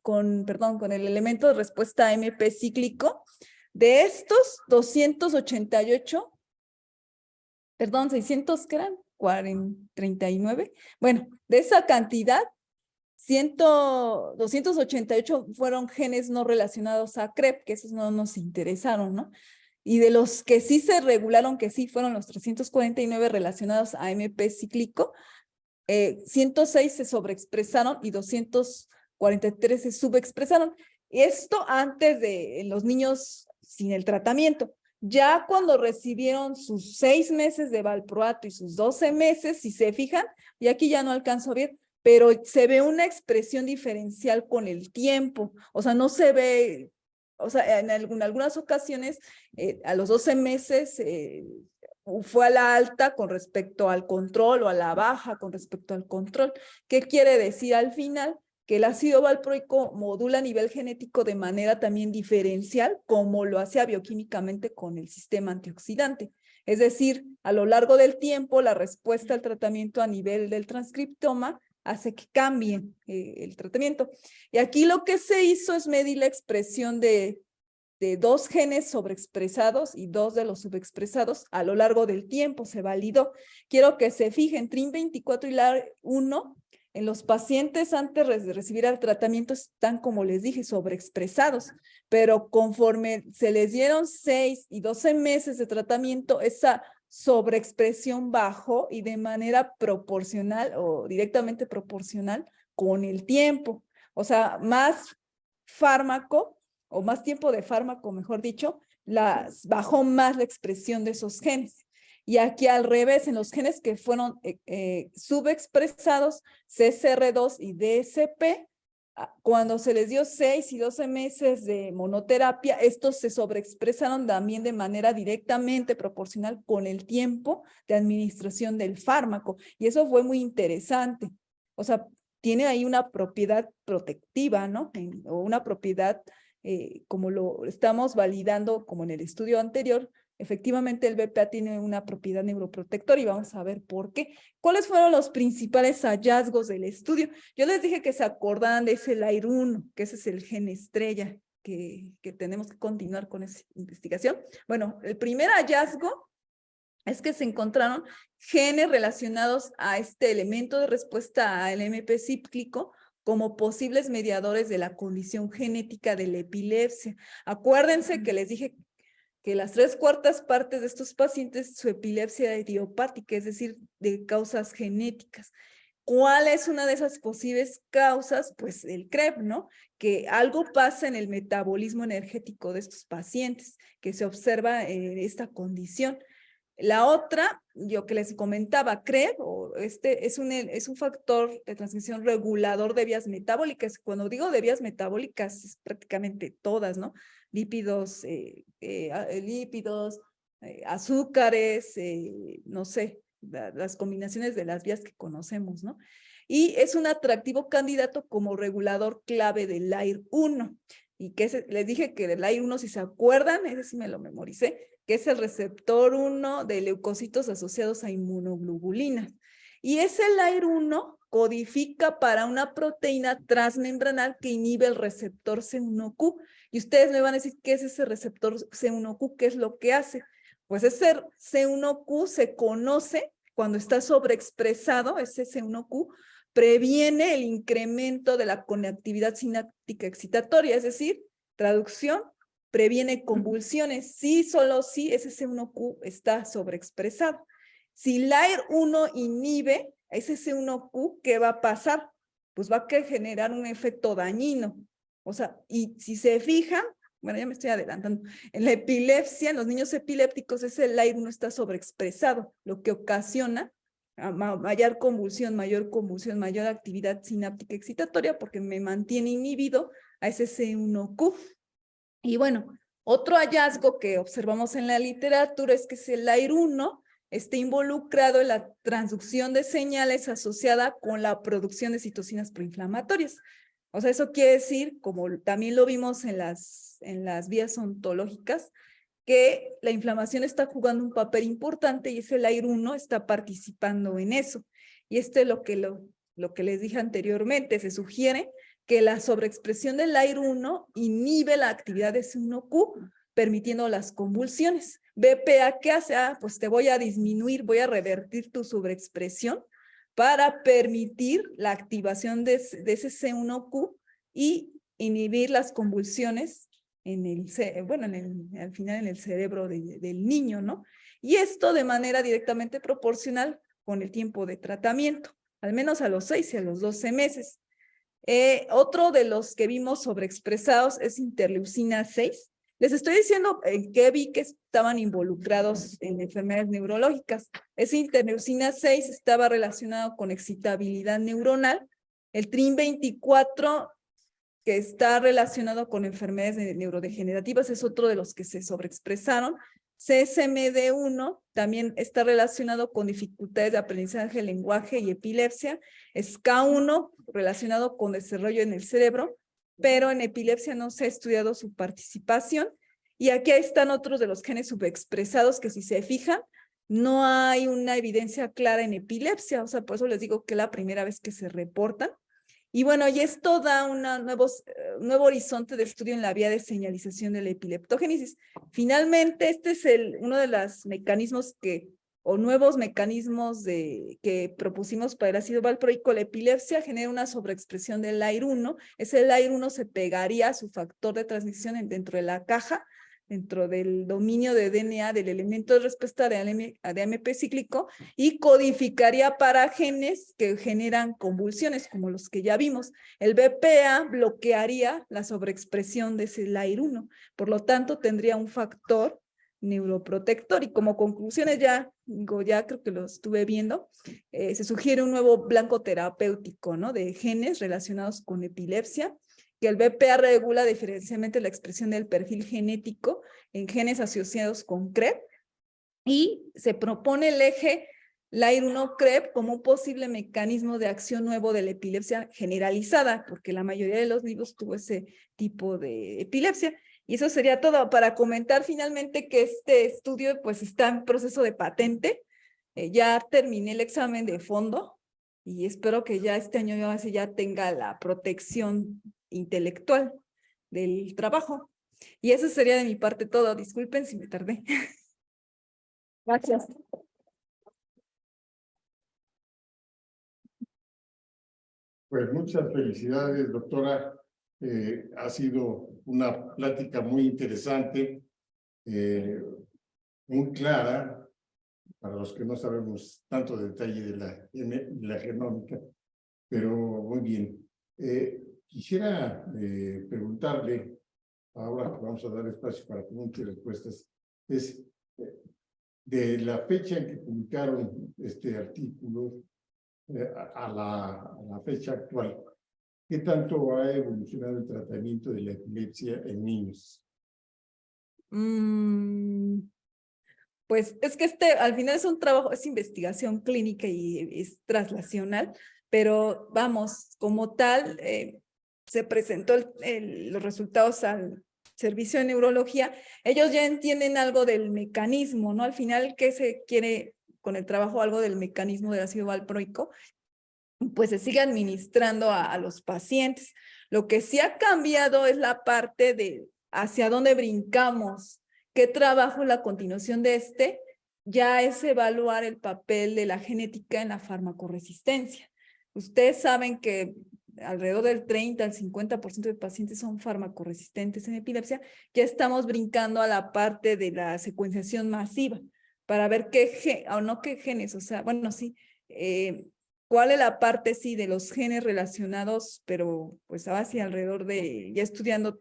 con el elemento de respuesta AMP cíclico. De estos 600, ¿qué eran? 39. Bueno, de esa cantidad, 288 fueron genes no relacionados a CREB, que esos no nos interesaron, ¿no? Y de los que sí se regularon, que sí fueron los 349 relacionados a MP cíclico, 106 se sobreexpresaron y 243 se subexpresaron. Esto antes de los niños sin el tratamiento. Ya cuando recibieron sus 6 meses de valproato y sus 12 meses, si se fijan, y aquí ya no alcanzo a ver, pero se ve una expresión diferencial con el tiempo. O sea, no se ve, o sea, en algunas ocasiones, a los 12 meses, fue a la alta con respecto al control o a la baja con respecto al control. ¿Qué quiere decir al final? Que el ácido valproico modula a nivel genético de manera también diferencial, como lo hacía bioquímicamente con el sistema antioxidante. Es decir, a lo largo del tiempo, la respuesta al tratamiento a nivel del transcriptoma hace que cambie el tratamiento. Y aquí lo que se hizo es medir la expresión de 2 genes sobreexpresados y 2 de los subexpresados a lo largo del tiempo, se validó. Quiero que se fijen, TRIM24 y LAR1 en los pacientes antes de recibir el tratamiento están, como les dije, sobreexpresados, pero conforme se les dieron 6 y 12 meses de tratamiento, esa sobreexpresión bajó y de manera proporcional o directamente proporcional con el tiempo. O sea, más fármaco o más tiempo de fármaco, mejor dicho, bajó más la expresión de esos genes. Y aquí al revés, en los genes que fueron subexpresados, CCR2 y DSP, cuando se les dio 6 y 12 meses de monoterapia, estos se sobreexpresaron también de manera directamente proporcional con el tiempo de administración del fármaco. Y eso fue muy interesante. O sea, tiene ahí una propiedad protectiva, ¿no? O una propiedad, como lo estamos validando como en el estudio anterior, efectivamente el BPA tiene una propiedad neuroprotectora y vamos a ver por qué. ¿Cuáles fueron los principales hallazgos del estudio? Yo les dije que se acordaban de ese LAIR1, que ese es el gen estrella, que tenemos que continuar con esa investigación. Bueno, el primer hallazgo es que se encontraron genes relacionados a este elemento de respuesta al MP cíclico como posibles mediadores de la condición genética de la epilepsia. Acuérdense que les dije que las 3/4 partes de estos pacientes su epilepsia idiopática, es decir, de causas genéticas. ¿Cuál es una de esas posibles causas? Pues el CREB, ¿no? Que algo pasa en el metabolismo energético de estos pacientes, que se observa en esta condición. La otra, yo que les comentaba, CREB, es un factor de transmisión regulador de vías metabólicas. Cuando digo de vías metabólicas, es prácticamente todas, ¿no? Lípidos, azúcares, no sé, las combinaciones de las vías que conocemos, ¿no? Y es un atractivo candidato como regulador clave del LAIR1. Y que les dije que del LAIR1, si se acuerdan, ese sí me lo memoricé, que es el receptor 1 de leucocitos asociados a inmunoglobulinas. Y ese LAIR1 codifica para una proteína transmembranal que inhibe el receptor C1Q. Y ustedes me van a decir, ¿qué es ese receptor C1Q? ¿Qué es lo que hace? Pues ese C1Q se conoce cuando está sobreexpresado, ese C1Q previene el incremento de la conectividad sináptica excitatoria, es decir, traducción, previene convulsiones. Sí, solo si ese C1Q está sobreexpresado. Si LAIR1 inhibe ese C1Q, ¿qué va a pasar? Pues va a generar un efecto dañino. O sea, y si se fijan, bueno, ya me estoy adelantando, en la epilepsia, en los niños epilépticos, ese LAIR1 está sobreexpresado, lo que ocasiona mayor convulsión, mayor actividad sináptica excitatoria, porque me mantiene inhibido a ese C1Q. Y bueno, otro hallazgo que observamos en la literatura es que el LAIR1 está involucrado en la transducción de señales asociada con la producción de citocinas proinflamatorias. O sea, eso quiere decir, como también lo vimos en las vías ontológicas, que la inflamación está jugando un papel importante y ese LAIR1 está participando en eso. Y esto es lo que les dije anteriormente, se sugiere que la sobreexpresión del LAIR1 inhibe la actividad de C1Q, permitiendo las convulsiones. BPA, ¿qué hace? Pues te voy a disminuir, voy a revertir tu sobreexpresión para permitir la activación de ese C1Q y inhibir las convulsiones en al final en el cerebro del niño, ¿no? Y esto de manera directamente proporcional con el tiempo de tratamiento, al menos a los 6 y a los 12 meses. Otro de los que vimos sobreexpresados es interleucina 6. Les estoy diciendo en qué vi que estaban involucrados en enfermedades neurológicas. Esa interleucina 6 estaba relacionado con excitabilidad neuronal. El TRIM24, que está relacionado con enfermedades neurodegenerativas, es otro de los que se sobreexpresaron. CSMD1 también está relacionado con dificultades de aprendizaje del lenguaje y epilepsia. SCA1 relacionado con desarrollo en el cerebro, pero en epilepsia no se ha estudiado su participación. Y aquí están otros de los genes subexpresados que, si se fijan, no hay una evidencia clara en epilepsia. O sea, por eso les digo que es la primera vez que se reportan. Y bueno, y esto da un nuevo horizonte de estudio en la vía de señalización de la epileptogénesis. Finalmente, este es uno de los mecanismos nuevos mecanismos que propusimos para el ácido valproico. La epilepsia genera una sobreexpresión del LAIR1. Ese LAIR1 se pegaría a su factor de transmisión dentro de la caja, dentro del dominio de DNA del elemento de respuesta de AMP cíclico, y codificaría para genes que generan convulsiones, como los que ya vimos. El BPA bloquearía la sobreexpresión de ese LAIR1, por lo tanto tendría un factor neuroprotector. Y como conclusiones, ya creo que lo estuve viendo, se sugiere un nuevo blanco terapéutico, ¿no?, de genes relacionados con epilepsia, que el BPA regula diferencialmente la expresión del perfil genético en genes asociados con CREB, y se propone el eje LAIR1-CREB como un posible mecanismo de acción nuevo de la epilepsia generalizada, porque la mayoría de los niños tuvo ese tipo de epilepsia. Y eso sería todo para comentar finalmente que este estudio pues está en proceso de patente. Ya terminé el examen de fondo y espero que ya este año ya tenga la protección intelectual del trabajo. Y eso sería de mi parte todo. Disculpen si me tardé. Gracias. Pues muchas felicidades, doctora. Ha sido una plática muy interesante, muy clara, para los que no sabemos tanto detalle de la genómica, pero muy bien. Quisiera preguntarle, ahora que vamos a dar espacio para preguntas y respuestas, de la fecha en que publicaron este artículo a la fecha actual, ¿qué tanto ha evolucionado el tratamiento de la epilepsia en niños? Pues es que al final es un trabajo, es investigación clínica y es translacional, pero vamos, como tal, se presentó los resultados al servicio de neurología. Ellos ya entienden algo del mecanismo, ¿no? Al final, ¿qué se quiere con el trabajo? Algo del mecanismo del ácido valproico, pues se sigue administrando a los pacientes. Lo que sí ha cambiado es la parte de hacia dónde brincamos, qué trabajo en la continuación de ya es evaluar el papel de la genética en la farmacoresistencia. Ustedes saben que alrededor del 30 al 50% de pacientes son farmacoresistentes en epilepsia. Ya estamos brincando a la parte de la secuenciación masiva para ver qué genes, o sea, bueno, sí, cuál es la parte, sí, de los genes relacionados, pero pues hacia alrededor ya estudiando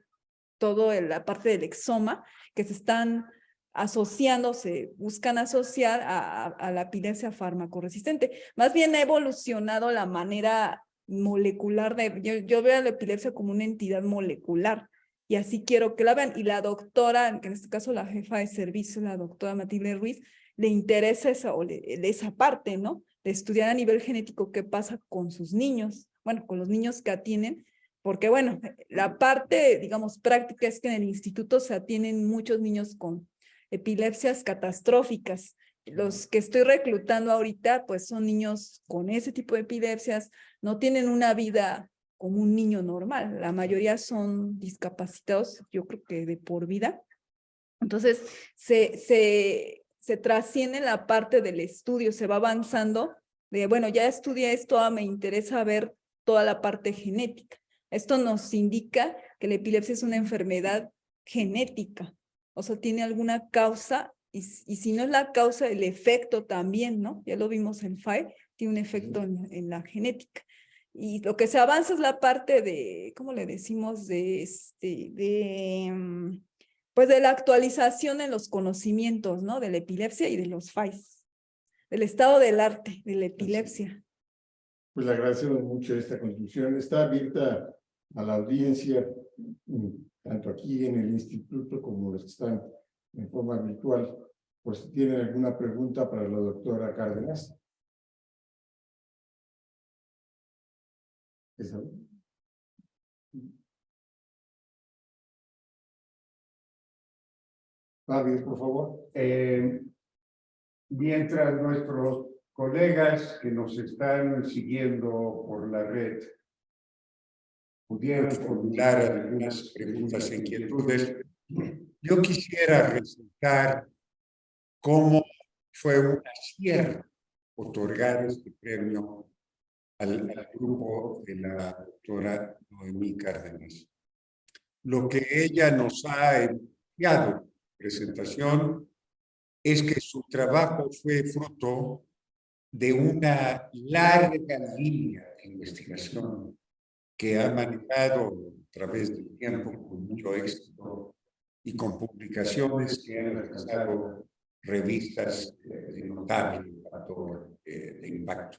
todo la parte del exoma, que se están asociando, se buscan asociar a la epilepsia farmacoresistente. Más bien ha evolucionado la manera molecular yo veo a la epilepsia como una entidad molecular, y así quiero que la vean. Y la doctora, que en este caso la jefa de servicio, la doctora Matilde Ruiz, le interesa esa parte, ¿no?, de estudiar a nivel genético qué pasa con sus niños, bueno, con los niños que atienden, porque bueno, la parte, digamos, práctica es que en el instituto se atienden muchos niños con epilepsias catastróficas. Los que estoy reclutando ahorita, pues son niños con ese tipo de epilepsias, no tienen una vida como un niño normal, la mayoría son discapacitados, yo creo que de por vida. Entonces, se trasciende la parte del estudio, se va avanzando de, bueno, ya estudié esto, me interesa ver toda la parte genética. Esto nos indica que la epilepsia es una enfermedad genética, o sea, tiene alguna causa, y si no es la causa, el efecto también, ¿no? Ya lo vimos en FAI, tiene un efecto en la genética. Y lo que se avanza es la parte de, ¿cómo le decimos? Pues de la actualización en los conocimientos, ¿no? De la epilepsia y de los FAIs, del estado del arte, de la epilepsia. Pues le agradecemos mucho esta contribución. Está abierta a la audiencia, tanto aquí en el instituto como los que están en forma virtual. Pues si tienen alguna pregunta para la doctora Cárdenas. Fabio, por favor. Mientras nuestros colegas que nos están siguiendo por la red pudieran formular algunas preguntas e inquietudes, yo quisiera resaltar cómo fue un acierto otorgar este premio al grupo de la doctora Noemí Cárdenas. Lo que ella nos ha enviado en presentación es que su trabajo fue fruto de una larga línea de investigación que ha manejado a través del tiempo con mucho éxito y con publicaciones que han alcanzado revistas de notable factor de impacto.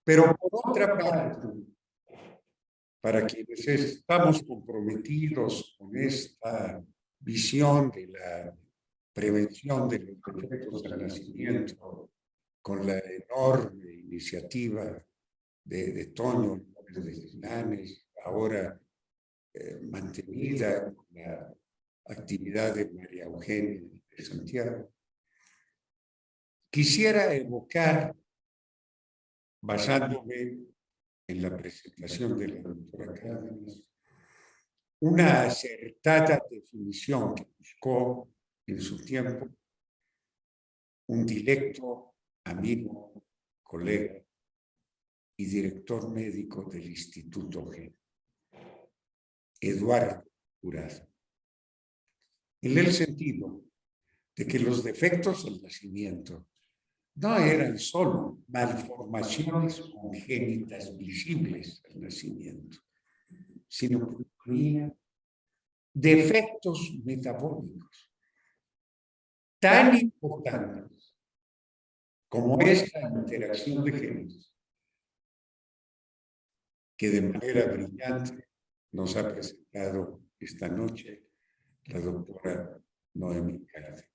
Pero por otra parte, para quienes estamos comprometidos con esta visión de la prevención de los defectos al nacimiento, con la enorme iniciativa de Toño de Gislanes, ahora mantenida con la actividad de María Eugenia de Santiago, quisiera evocar, basándome en la presentación de la doctora Cárdenas, una acertada definición que buscó en su tiempo un directo amigo, colega y director médico del Instituto GEN, Eduardo Jurado, en el sentido de que los defectos del nacimiento no eran solo malformaciones congénitas visibles al nacimiento, sino que incluían defectos metabólicos tan importantes como esta interacción de genes que de manera brillante nos ha presentado esta noche la doctora Noemí Cárdenas.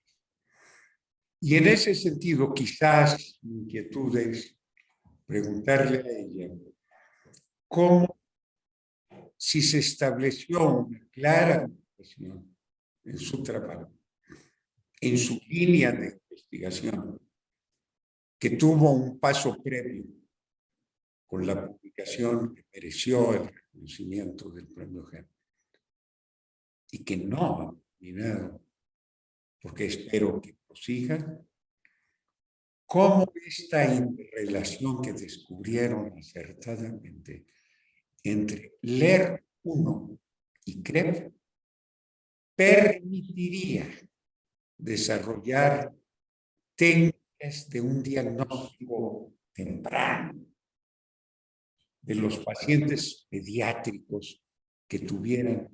Y en ese sentido, quizás mi inquietud es preguntarle a ella cómo, si se estableció una clara orientación en su trabajo, en su línea de investigación, que tuvo un paso previo con la publicación que mereció el reconocimiento del premio GEN y que no ha terminado, porque espero que prosiga, cómo esta interrelación que descubrieron acertadamente entre LER1 y CREP permitiría desarrollar técnicas de un diagnóstico temprano de los pacientes pediátricos que tuvieran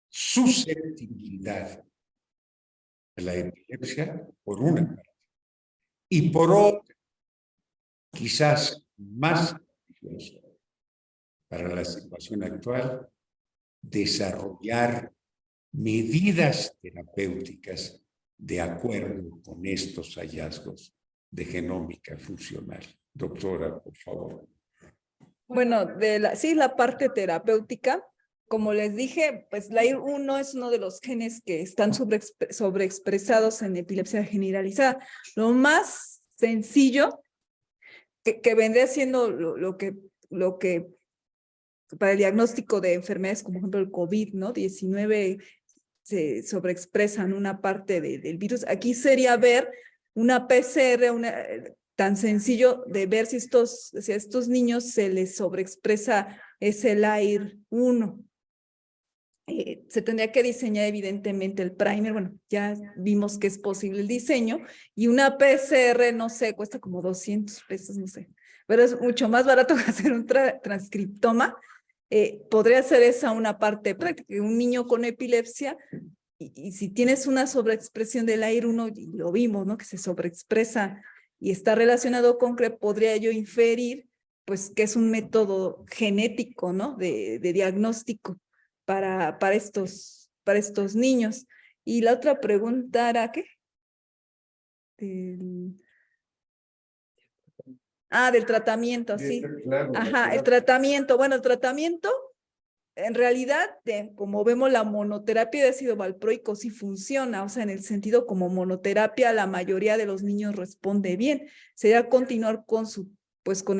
susceptibilidad a la epilepsia, por una parte, y por otra, quizás más ambicioso para la situación actual, desarrollar medidas terapéuticas de acuerdo con estos hallazgos de genómica funcional. Doctora, por favor. Bueno, sí, la parte terapéutica, como les dije, pues la IR1 es uno de los genes que están sobreexpresados en epilepsia generalizada. Lo más sencillo que vendría siendo lo que para el diagnóstico de enfermedades como por ejemplo el COVID, ¿no? 19 se sobreexpresan una parte del virus. Aquí sería ver una PCR, tan sencillo de ver si a estos niños se les sobreexpresa ese LAIR1. Se tendría que diseñar evidentemente el primer, bueno, ya vimos que es posible el diseño, y una PCR, no sé, cuesta como 200 pesos, no sé, pero es mucho más barato que hacer un transcriptoma. Podría ser esa una parte práctica, un niño con epilepsia, y si tienes una sobreexpresión del LAIR1, y lo vimos, ¿no? Que se sobreexpresa y está relacionado con CREP, podría yo inferir, pues, que es un método genético, ¿no? De diagnóstico para estos niños. Y la otra pregunta era, ¿qué? Del tratamiento, sí. Claro, Ajá, el tratamiento. Bueno, el tratamiento, en realidad, como vemos, la monoterapia de ácido valproico sí funciona, o sea, en el sentido como monoterapia, la mayoría de los niños responde bien. Sería continuar con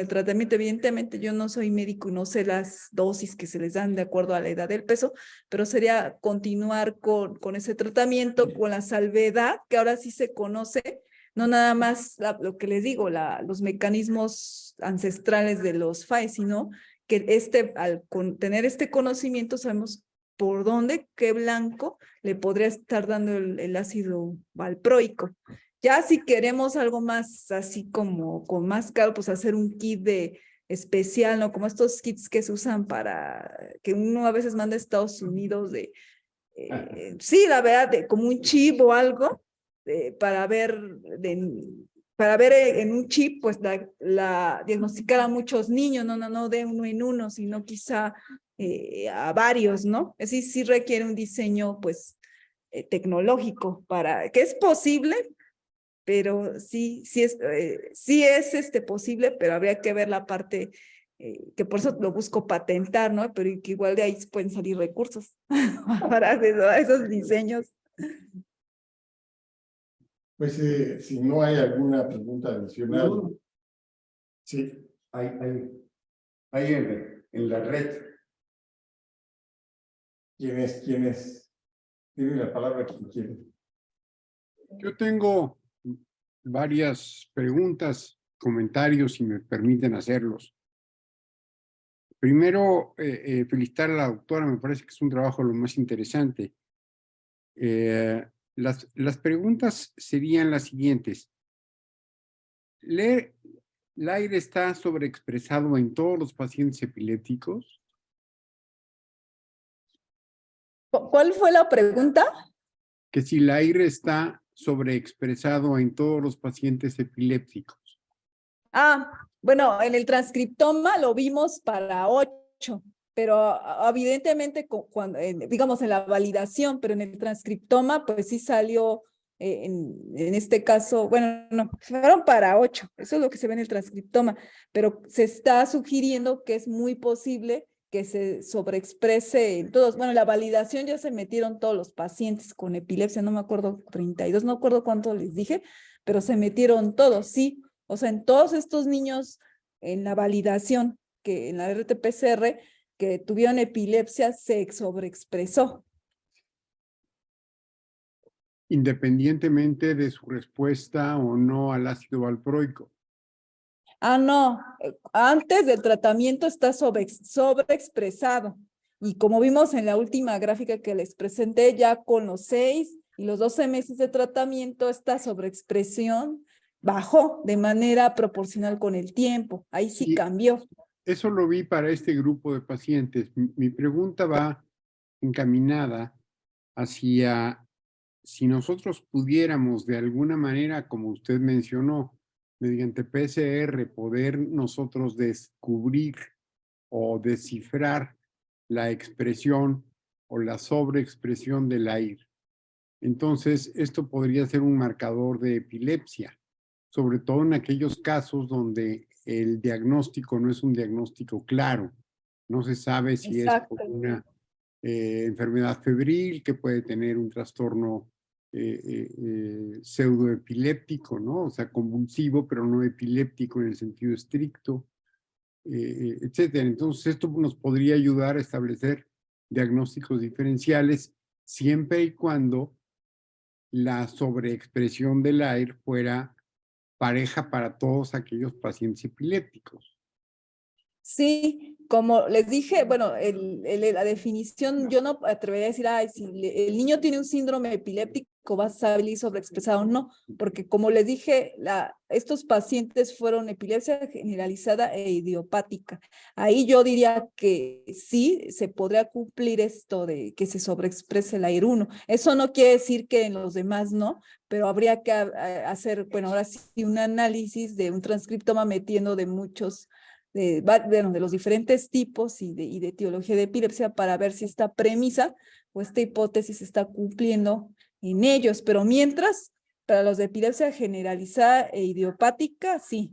el tratamiento. Evidentemente, yo no soy médico y no sé las dosis que se les dan de acuerdo a la edad del peso, pero sería continuar con ese tratamiento, con la salvedad, que ahora sí se conoce, no nada más lo que les digo, los mecanismos ancestrales de los FAE, sino que al tener este conocimiento sabemos por dónde, qué blanco le podría estar dando el ácido valproico. Ya si queremos algo más así como con más caro, pues hacer un kit especial, ¿no? Como estos kits que se usan que uno a veces manda a Estados Unidos sí, la verdad, como un chip o algo, para ver en un chip, pues diagnosticar a muchos niños, no de uno en uno, sino quizá a varios, ¿no? Así sí requiere un diseño, pues, tecnológico que es posible, pero sí es posible, pero habría que ver la parte que por eso lo busco patentar, ¿no? Pero que igual de ahí pueden salir recursos para esos diseños. Pues si no hay alguna pregunta adicional, sí. Hay en la red. ¿Quiénes tienen la palabra? ¿Quién quiere? Yo tengo varias preguntas, comentarios, si me permiten hacerlos. Primero, felicitar a la doctora, me parece que es un trabajo lo más interesante. Las preguntas serían las siguientes. ¿El aire está sobreexpresado en todos los pacientes epilépticos? ¿Cuál fue la pregunta? Que si el aire está sobreexpresado en todos los pacientes epilépticos. Bueno, en el transcriptoma lo vimos para 8, pero evidentemente, digamos en la validación, pero en el transcriptoma, pues sí salió, en este caso, bueno, no, fueron para 8, eso es lo que se ve en el transcriptoma, pero se está sugiriendo que es muy posible que se sobreexprese en todos. Bueno, la validación ya se metieron todos los pacientes con epilepsia, no me acuerdo, 32, no me acuerdo cuánto les dije, pero se metieron todos, sí. O sea, en todos estos niños en la validación, que en la RT-PCR, que tuvieron epilepsia, se sobreexpresó. Independientemente de su respuesta o no al ácido valproico. No, antes del tratamiento está sobreexpresado. Y como vimos en la última gráfica que les presenté, ya con los 6 y los 12 meses de tratamiento, esta sobreexpresión bajó de manera proporcional con el tiempo. Ahí sí cambió. Eso lo vi para este grupo de pacientes. Mi pregunta va encaminada hacia si nosotros pudiéramos de alguna manera, como usted mencionó, mediante PCR, poder nosotros descubrir o descifrar la expresión o la sobreexpresión del aire. Entonces, esto podría ser un marcador de epilepsia, sobre todo en aquellos casos donde el diagnóstico no es un diagnóstico claro. No se sabe si es por una enfermedad febril que puede tener un trastorno pseudoepiléptico, ¿no? O sea, convulsivo, pero no epiléptico en el sentido estricto, etcétera. Entonces, esto nos podría ayudar a establecer diagnósticos diferenciales siempre y cuando la sobreexpresión del aire fuera pareja para todos aquellos pacientes epilépticos. Sí, como les dije, bueno, la definición, yo no atrevería a decir, ay, si el niño tiene un síndrome epiléptico, va a salir sobreexpresado, no, porque como les dije, estos pacientes fueron epilepsia generalizada e idiopática. Ahí yo diría que sí, se podría cumplir esto de que se sobreexprese el AIR1. Eso no quiere decir que en los demás no, pero habría que hacer, bueno, ahora sí, un análisis de un transcriptoma metiendo de muchos de los diferentes tipos y de etiología de epilepsia para ver si esta premisa o esta hipótesis se está cumpliendo en ellos, pero mientras, para los de epilepsia generalizada e idiopática, sí.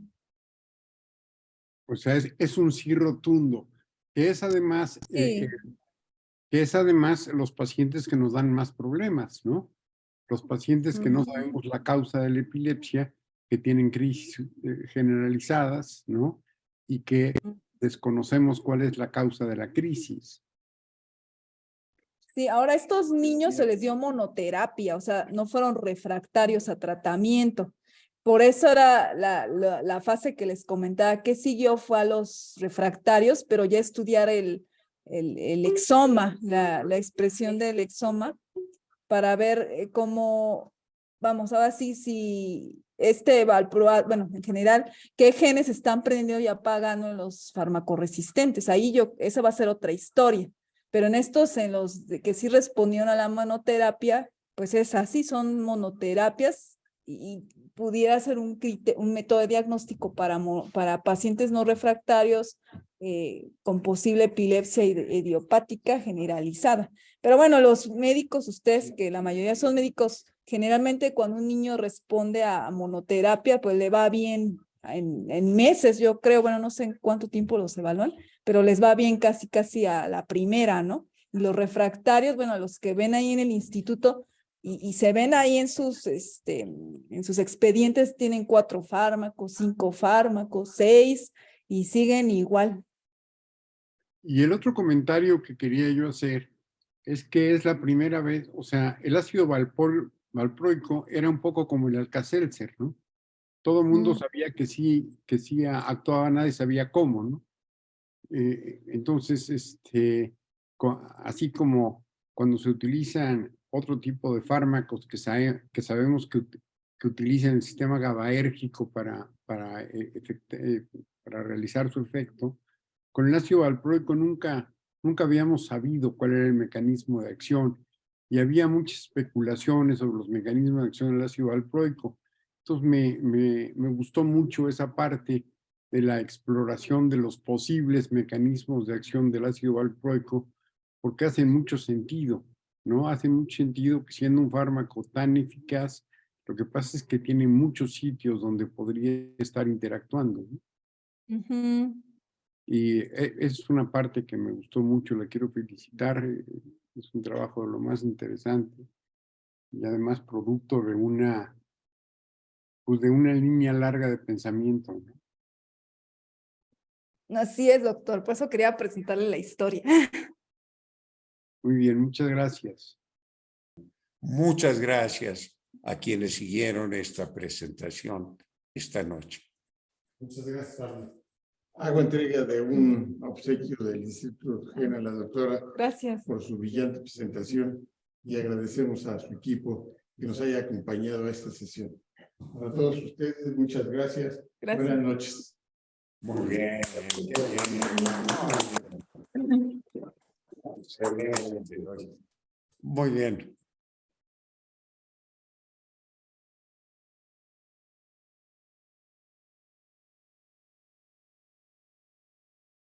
O sea, es un sí rotundo, que es además, Sí. que es además los pacientes que nos dan más problemas, ¿no? Los pacientes que no sabemos la causa de la epilepsia, que tienen crisis generalizadas, ¿no? Y que desconocemos cuál es la causa de la crisis. Sí, ahora a estos niños se les dio monoterapia, o sea, no fueron refractarios a tratamiento. Por eso era la fase que les comentaba que siguió fue a los refractarios, pero ya estudiar el exoma, la expresión del exoma, para ver cómo, vamos, ahora sí, si valproat, bueno, en general, qué genes están prendiendo y apagando en los farmacoresistentes. Ahí esa va a ser otra historia. Pero en estos, en los que sí respondieron a la monoterapia, pues es así, son monoterapias y pudiera ser un método de diagnóstico para pacientes no refractarios con posible epilepsia idiopática generalizada. Pero bueno, los médicos, ustedes que la mayoría son médicos, generalmente cuando un niño responde a monoterapia, pues le va bien en meses, yo creo, bueno, no sé en cuánto tiempo los evalúan, pero les va bien casi a la primera, ¿no? Y los refractarios, bueno, los que ven ahí en el instituto y se ven ahí en sus expedientes, tienen 4 fármacos, 5 fármacos, 6 y siguen igual. Y el otro comentario que quería yo hacer es que es la primera vez, o sea, el ácido valproico era un poco como el Alka-Seltzer, ¿no? Todo el mundo sabía que sí actuaba, nadie sabía cómo, ¿no? Entonces, así como cuando se utilizan otro tipo de fármacos que sabemos que utilizan el sistema GABAérgico para realizar su efecto, con el ácido valproico nunca habíamos sabido cuál era el mecanismo de acción y había muchas especulaciones sobre los mecanismos de acción del ácido valproico. Entonces me gustó mucho esa parte de la exploración de los posibles mecanismos de acción del ácido valproico, porque hace mucho sentido, ¿no? Hace mucho sentido que siendo un fármaco tan eficaz, lo que pasa es que tiene muchos sitios donde podría estar interactuando, ¿no? Y es una parte que me gustó mucho, la quiero felicitar, es un trabajo de lo más interesante y además producto de una línea larga de pensamiento, ¿no? Así es, doctor, por eso quería presentarle la historia. Muy bien, muchas gracias. Muchas gracias a quienes siguieron esta presentación esta noche. Muchas gracias, Pablo. Hago entrega de un obsequio del Instituto GEN a la doctora. Gracias. Por su brillante presentación y agradecemos a su equipo que nos haya acompañado a esta sesión. Para todos ustedes, muchas gracias. Gracias. Buenas noches. Muy bien. Muy bien.